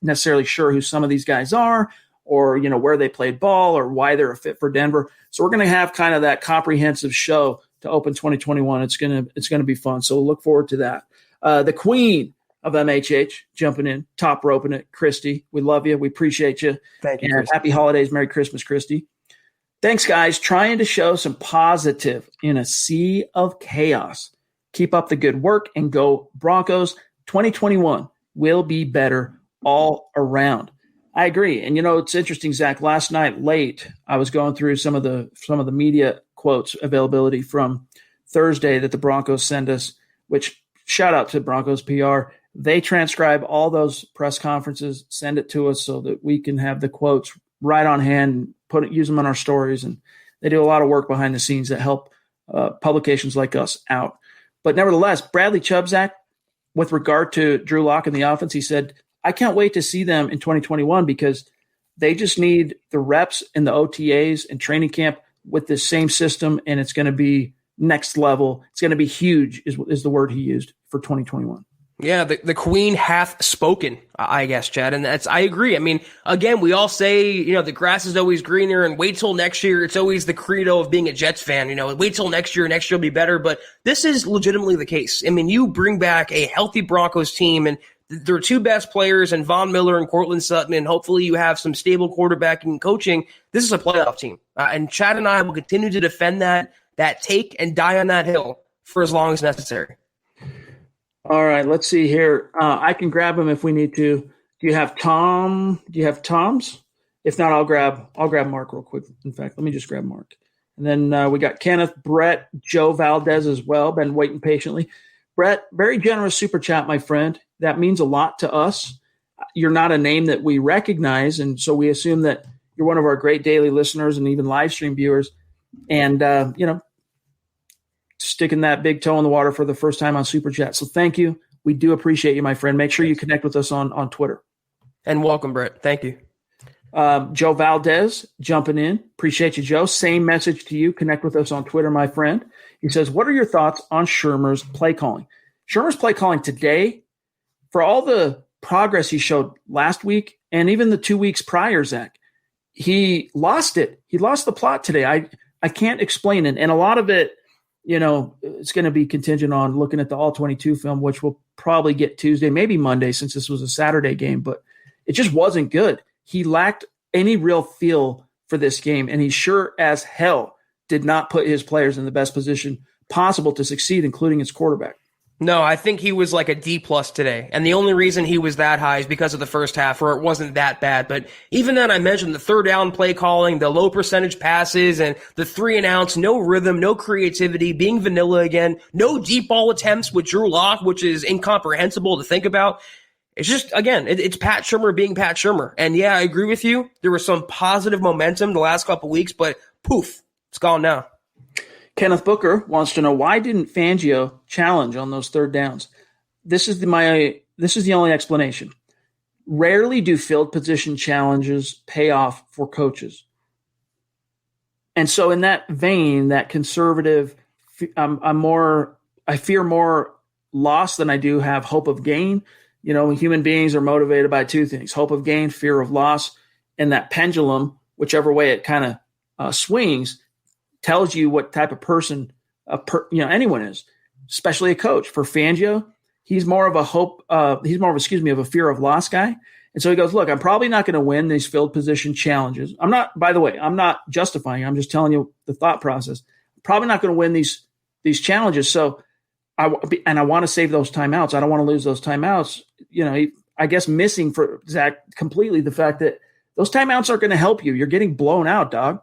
necessarily sure who some of these guys are, or where they played ball, or why they're a fit for Denver. So we're going to have kind of that comprehensive show to open 2021. It's going to be fun. So we'll look forward to that. The queen of MHH jumping in, top roping it, Christy. We love you. We appreciate you. Thank you. And happy holidays. Merry Christmas, Christy. Thanks, guys. Trying to show some positive in a sea of chaos. Keep up the good work and go Broncos. 2021 will be better all around. I agree. And it's interesting, Zach, last night late, I was going through some of the media quotes availability from Thursday that the Broncos send us, which shout out to Broncos PR. They transcribe all those press conferences, send it to us so that we can have the quotes right on hand, use them on our stories. And they do a lot of work behind the scenes that help publications like us out. But nevertheless, Bradley Chubb, Zach, with regard to Drew Lock and the offense, he said, I can't wait to see them in 2021 because they just need the reps in the OTAs and training camp with the same system, and it's going to be next level. It's going to be huge is the word he used for 2021. Yeah, the queen hath spoken, I guess, Chad. And I agree. I mean, again, we all say, the grass is always greener and wait till next year. It's always the credo of being a Jets fan, wait till next year will be better. But this is legitimately the case. I mean, you bring back a healthy Broncos team and their two best players and Von Miller and Cortland Sutton, and hopefully you have some stable quarterbacking and coaching. This is a playoff team. And Chad and I will continue to defend that take and die on that hill for as long as necessary. All right, let's see here. I can grab them if we need to. Do you have Tom? Do you have Tom's? If not, I'll grab Mark real quick. In fact, let me just grab Mark. And then we got Kenneth, Brett, Joe Valdez as well. Been waiting patiently. Brett, very generous super chat, my friend. That means a lot to us. You're not a name that we recognize, and so we assume that You're one of our great daily listeners and even live stream viewers. And, sticking that big toe in the water for the first time on Super Chat. So thank you. We do appreciate you, my friend. Make sure you connect with us on Twitter. And welcome, Brett. Thank you. Joe Valdez jumping in. Appreciate you, Joe. Same message to you. Connect with us on Twitter, my friend. He says, what are your thoughts on Shurmur's play calling? Shurmur's play calling today, for all the progress he showed last week and even the 2 weeks prior, Zach, he lost it. He lost the plot today. I can't explain it. And a lot of it, it's going to be contingent on looking at the All-22 film, which we'll probably get Tuesday, maybe Monday, since this was a Saturday game. But it just wasn't good. He lacked any real feel for this game, and he sure as hell did not put his players in the best position possible to succeed, including his quarterback. No, I think he was like a D+ today. And the only reason he was that high is because of the first half, where it wasn't that bad. But even then, I mentioned the third down play calling, the low percentage passes, and the 3-and-outs, no rhythm, no creativity, being vanilla again, no deep ball attempts with Drew Lock, which is incomprehensible to think about. It's just, again, it's Pat Shurmur being Pat Shurmur. And yeah, I agree with you. There was some positive momentum the last couple weeks, but poof, it's gone now. Kenneth Booker wants to know, why didn't Fangio challenge on those third downs? This is the only explanation. Rarely do field position challenges pay off for coaches. And so in that vein, that conservative, I fear more loss than I do have hope of gain. Human beings are motivated by two things: hope of gain, fear of loss, and that pendulum, whichever way it kind of swings, tells you what type of person anyone is, especially a coach. For Fangio, he's more of a fear of loss guy. And so he goes, look, I'm probably not going to win these field position challenges. I'm not justifying. I'm just telling you the thought process. I'm probably not going to win these challenges. So I want to save those timeouts. I don't want to lose those timeouts. I guess missing for Zach completely the fact that those timeouts aren't going to help you. You're getting blown out, dog.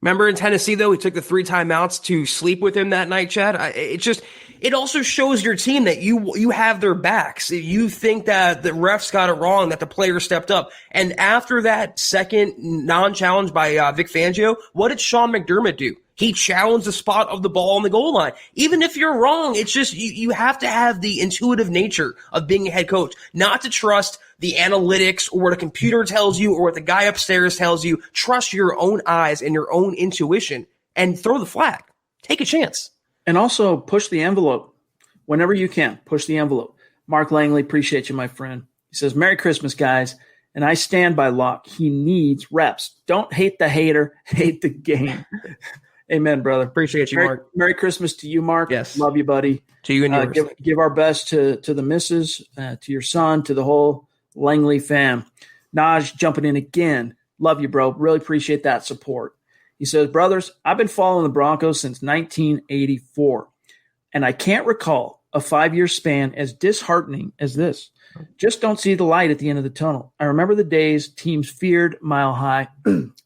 Remember in Tennessee, though, he took the 3 timeouts to sleep with him that night, Chad? It also shows your team that you have their backs. You think that the refs got it wrong, that the player stepped up. And after that second non-challenge by Vic Fangio, what did Sean McDermott do? He challenged the spot of the ball on the goal line. Even if you're wrong, it's just you have to have the intuitive nature of being a head coach, not to trust the analytics or what a computer tells you or what the guy upstairs tells you. Trust your own eyes and your own intuition and throw the flag. Take a chance. And also push the envelope whenever you can. Push the envelope. Mark Langley, appreciate you, my friend. He says, Merry Christmas, guys. And I stand by Locke. He needs reps. Don't hate the hater, hate the game. Amen, brother. Appreciate you, Mark. Merry Christmas to you, Mark. Yes. Love you, buddy. To you and yours. Give our best to the missus, to your son, to the whole Langley fam. Naj jumping in again. Love you, bro. Really appreciate that support. He says, brothers, I've been following the Broncos since 1984, and I can't recall a 5-year span as disheartening as this. Just don't see the light at the end of the tunnel. I remember the days teams feared Mile High.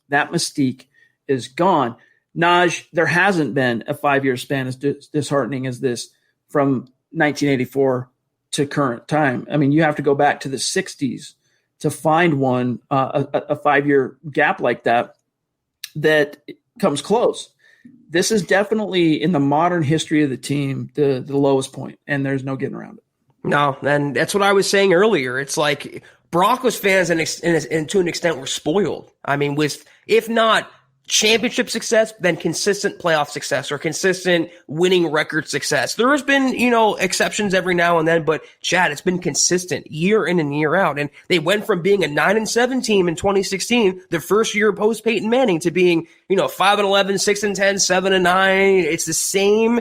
That mystique is gone. Naj, there hasn't been a 5-year span as disheartening as this from 1984 to current time. I mean, you have to go back to the 60s to find one, a 5-year gap like that comes close. This is definitely, in the modern history of the team, the lowest point, and there's no getting around it. No, and that's what I was saying earlier. It's like Broncos fans, and to an extent, were spoiled. I mean, with, if not championship success, then consistent playoff success or consistent winning record success. There has been, exceptions every now and then, but Chad, it's been consistent year in and year out. And they went from being a 9-7 team in 2016, the first year post Peyton Manning, to being, 5-11, 6-10, 7-9. It's the same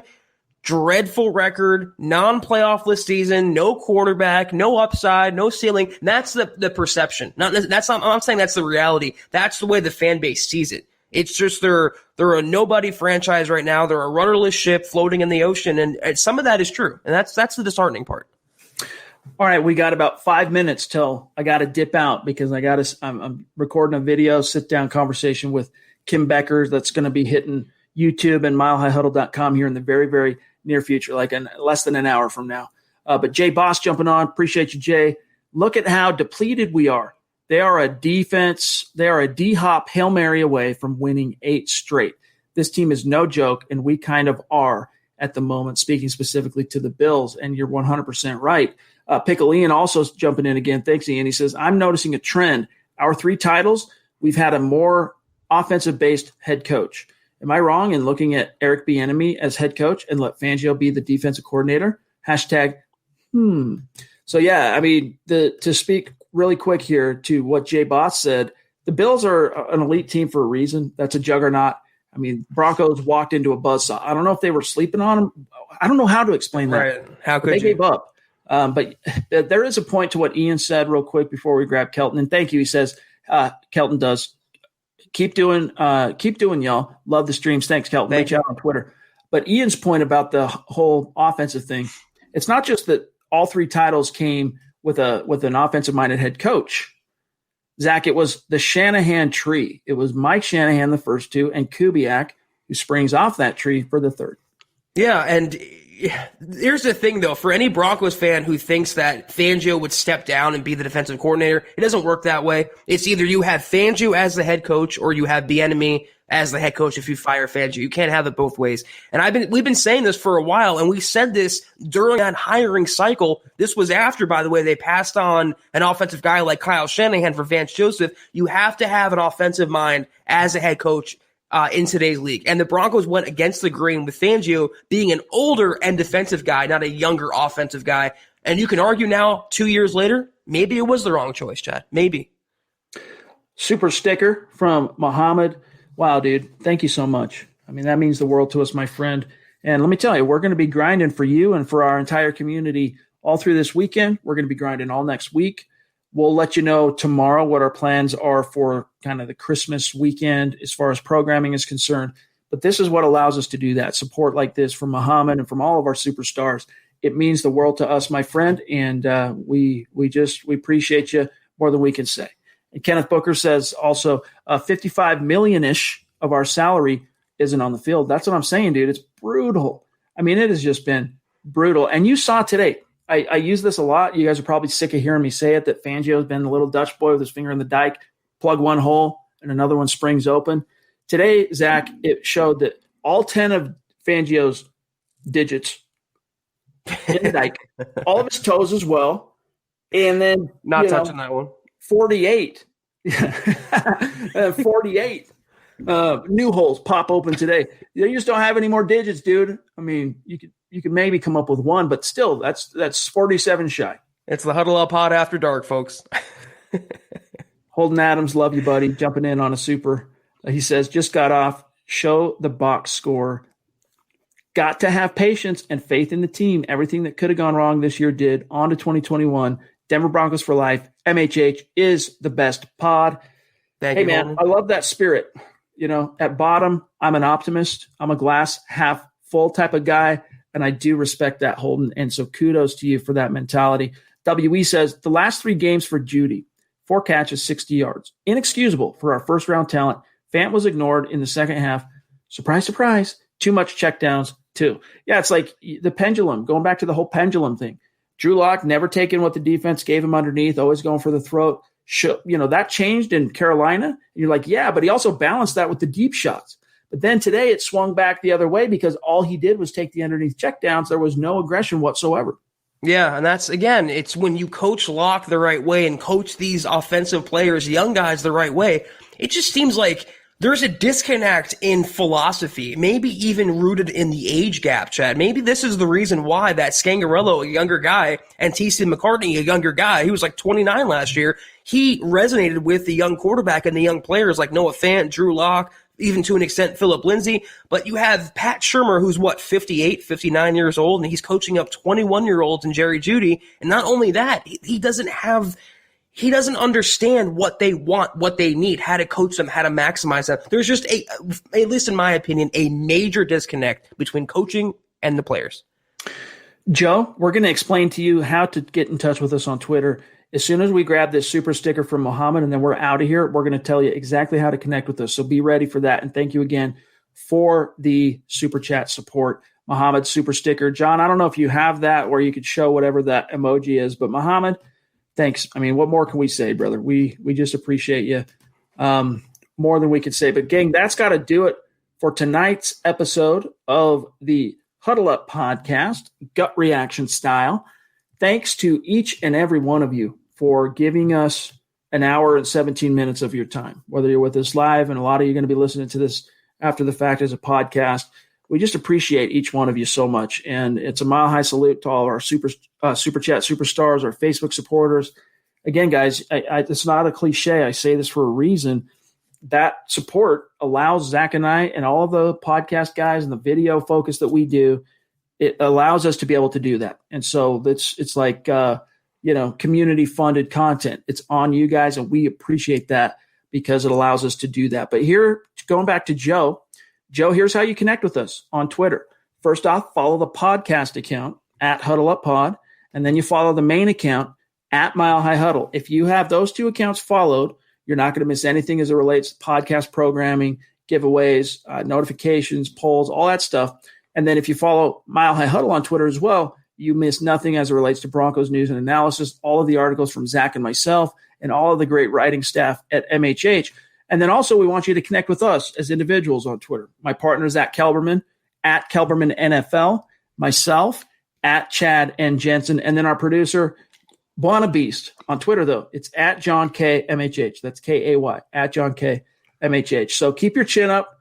dreadful record, non-playoff-less season, no quarterback, no upside, no ceiling. That's the perception. I'm not saying that's the reality. That's the way the fan base sees it. It's just they're a nobody franchise right now. They're a rudderless ship floating in the ocean, and some of that is true, and that's the disheartening part. All right, we got about 5 minutes till I got to dip out because I'm recording a video, sit-down conversation with Kim Becker that's going to be hitting YouTube and milehighhuddle.com here in the very, very near future, like in less than an hour from now. But Jay Boss jumping on. Appreciate you, Jay. Look at how depleted we are. They are a defense. They are a D-hop Hail Mary away from winning 8 straight. This team is no joke, and we kind of are at the moment, speaking specifically to the Bills, and you're 100% right. Pickle Ian also jumping in again. Thanks, Ian. He says, I'm noticing a trend. Our 3 titles, we've had a more offensive-based head coach. Am I wrong in looking at Eric Bieniemy as head coach and let Fangio be the defensive coordinator? Hashtag, So, yeah, I mean, to speak really quick here to what Jay Boss said, the Bills are an elite team for a reason. That's a juggernaut. I mean, Broncos walked into a buzzsaw. I don't know if they were sleeping on them. I don't know how to explain that. Right. How could they gave up. But there is a point to what Ian said real quick before we grab Kelton. And thank you. He says, Kelton does. Keep doing, y'all. Love the streams. Thanks, Kelton. Reach out on Twitter. But Ian's point about the whole offensive thing, it's not just that all 3 titles came with an offensive-minded head coach. Zach, it was the Shanahan tree. It was Mike Shanahan the first 2 and Kubiak, who springs off that tree for the 3rd. Yeah, and here's the thing, though. For any Broncos fan who thinks that Fangio would step down and be the defensive coordinator, it doesn't work that way. It's either you have Fangio as the head coach or you have Bieniemy as the head coach if you fire Fangio. You can't have it both ways. And we've been saying this for a while, and we said this during that hiring cycle. This was after, by the way, they passed on an offensive guy like Kyle Shanahan for Vance Joseph. You have to have an offensive mind as a head coach in today's league. And the Broncos went against the grain with Fangio being an older and defensive guy, not a younger offensive guy. And you can argue now, 2 years later, maybe it was the wrong choice, Chad. Maybe. Super sticker from Muhammad. Wow, dude. Thank you so much. I mean, that means the world to us, my friend. And let me tell you, we're going to be grinding for you and for our entire community all through this weekend. We're going to be grinding all next week. We'll let you know tomorrow what our plans are for kind of the Christmas weekend as far as programming is concerned. But this is what allows us to do that. Support like this from Muhammad and from all of our superstars. It means the world to us, my friend. And we appreciate you more than we can say. And Kenneth Booker says also $55 million-ish of our salary isn't on the field. That's what I'm saying, dude. It's brutal. I mean, it has just been brutal. And you saw today, I use this a lot. You guys are probably sick of hearing me say it, that Fangio has been the little Dutch boy with his finger in the dike, plug one hole and another one springs open. Today, Zach, it showed that all 10 of Fangio's digits in the dike, all of his toes as well, and then not touching that one. 48. 48 new holes pop open today. You just don't have any more digits, dude. I mean, you could maybe come up with one, but still, that's 47 shy. It's the Huddle Up Pod After Dark, folks. Holden Adams, love you, buddy. Jumping in on a super. He says, just got off. Show the box score. Got to have patience and faith in the team. Everything that could have gone wrong this year did. On to 2021. Denver Broncos for life. MHH is the best pod. Thank you, man, I love that spirit. You know, at bottom, I'm an optimist. I'm a glass half full type of guy, and I do respect that, Holden. And so kudos to you for that mentality. WE says, the last 3 games for Judy, 4 catches, 60 yards. Inexcusable for our first-round talent. Fant was ignored in the second half. Surprise, surprise. Too much checkdowns, too. Yeah, it's like the pendulum, going back to the whole pendulum thing. Drew Lock never taking what the defense gave him underneath, always going for the throat. That changed in Carolina. And you're like, yeah, but he also balanced that with the deep shots. But then today it swung back the other way because all he did was take the underneath checkdowns. There was no aggression whatsoever. Yeah, and that's, again, it's when you coach Lock the right way and coach these offensive players, young guys, the right way, it just seems like there's a disconnect in philosophy, maybe even rooted in the age gap, Chad. Maybe this is the reason why that Scangarello, a younger guy, and T.C. McCartney, a younger guy, he was like 29 last year, he resonated with the young quarterback and the young players like Noah Fant, Drew Lock, even to an extent Phillip Lindsay. But you have Pat Shurmur, who's 58, 59 years old, and he's coaching up 21-year-olds and Jerry Jeudy. And not only that, he doesn't understand what they want, what they need, how to coach them, how to maximize them. There's just at least in my opinion, a major disconnect between coaching and the players. Joe, we're going to explain to you how to get in touch with us on Twitter. As soon as we grab this super sticker from Muhammad and then we're out of here, we're going to tell you exactly how to connect with us. So be ready for that. And thank you again for the super chat support. Muhammad, super sticker. John, I don't know if you have that where you could show whatever that emoji is, but Muhammad, thanks. I mean, what more can we say, brother? We just appreciate you more than we could say. But gang, that's got to do it for tonight's episode of the Huddle Up podcast, gut reaction style. Thanks to each and every one of you for giving us an hour and 17 minutes of your time, whether you're with us live, and a lot of you are going to be listening to this after the fact as a podcast. We just appreciate each one of you so much. And it's a mile high salute to all of our super chat superstars, our Facebook supporters. Again, guys, it's not a cliche. I say this for a reason. That support allows Zach and I and all of the podcast guys and the video focus that we do, it allows us to be able to do that. And so it's like, community funded content. It's on you guys, and we appreciate that because it allows us to do that. But here, going back to Joe, here's how you connect with us on Twitter. First off, follow the podcast account at Huddle Up Pod, and then you follow the main account at Mile High Huddle. If you have those two accounts followed, you're not going to miss anything as it relates to podcast programming, giveaways, notifications, polls, all that stuff. And then if you follow Mile High Huddle on Twitter as well, you miss nothing as it relates to Broncos news and analysis, all of the articles from Zach and myself, and all of the great writing staff at MHH. And then also we want you to connect with us as individuals on Twitter. My partner, Zack Kelberman, at Kelberman NFL, myself, at Chad and Jensen, and then our producer, Buona Beast. On Twitter, though, it's at John K. MHH. That's K-A-Y, at John K. MHH. So keep your chin up,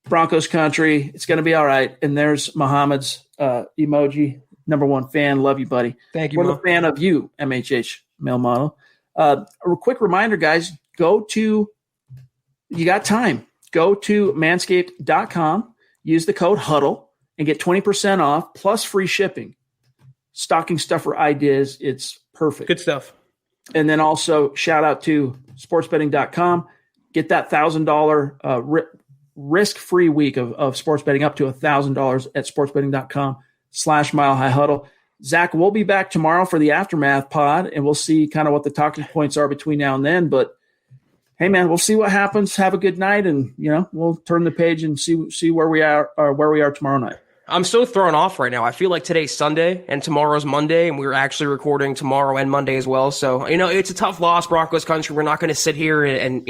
Broncos country. It's going to be all right. And there's Muhammad's emoji. Number one fan. Love you, buddy. Thank you. We're a fan of you, MHH male model. A quick reminder, guys, you got time. Go to manscaped.com, use the code HUDDLE, and get 20% off plus free shipping. Stocking stuffer ideas. It's perfect. Good stuff. And then also shout out to sportsbetting.com. Get that $1,000 risk-free week of sports betting up to $1,000 at sportsbetting.com/Mile High Huddle. Zach, we'll be back tomorrow for the Aftermath pod, and we'll see kind of what the talking points are between now and then. But, hey, man, we'll see what happens. Have a good night, and, we'll turn the page and see where we are tomorrow night. I'm so thrown off right now. I feel like today's Sunday and tomorrow's Monday, and we're actually recording tomorrow and Monday as well. So, it's a tough loss, Broncos country. We're not going to sit here and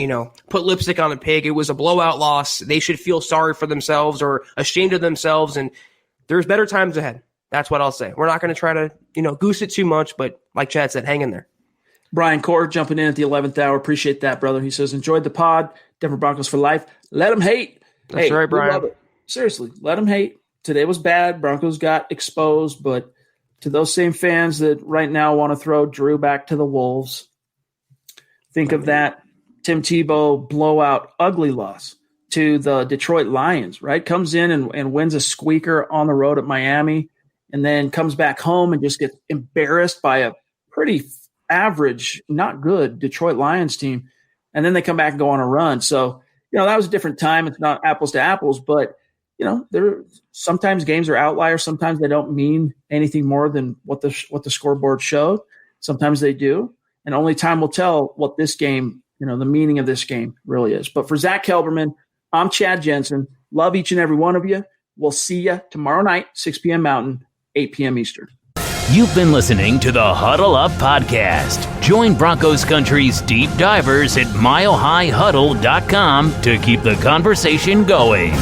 put lipstick on a pig. It was a blowout loss. They should feel sorry for themselves or ashamed of themselves, and there's better times ahead. That's what I'll say. We're not going to try to, goose it too much, but like Chad said, hang in there. Brian Cord jumping in at the 11th hour. Appreciate that, brother. He says, enjoyed the pod. Denver Broncos for life. Let them hate. That's right, Brian. Seriously, let them hate. Today was bad. Broncos got exposed, but to those same fans that right now want to throw Drew back to the Wolves, think of that Tim Tebow blowout ugly loss to the Detroit Lions, right? Comes in and wins a squeaker on the road at Miami, and then comes back home and just gets embarrassed by a pretty average, not good Detroit Lions team. And then they come back and go on a run. So, that was a different time. It's not apples to apples, but sometimes games are outliers. Sometimes they don't mean anything more than what the scoreboard showed. Sometimes they do. And only time will tell what this game, the meaning of this game really is. But for Zach Kelberman, I'm Chad Jensen. Love each and every one of you. We'll see you tomorrow night, 6 p.m. Mountain, 8 p.m. Eastern. You've been listening to the Huddle Up Podcast. Join Broncos Country's deep divers at milehighhuddle.com to keep the conversation going.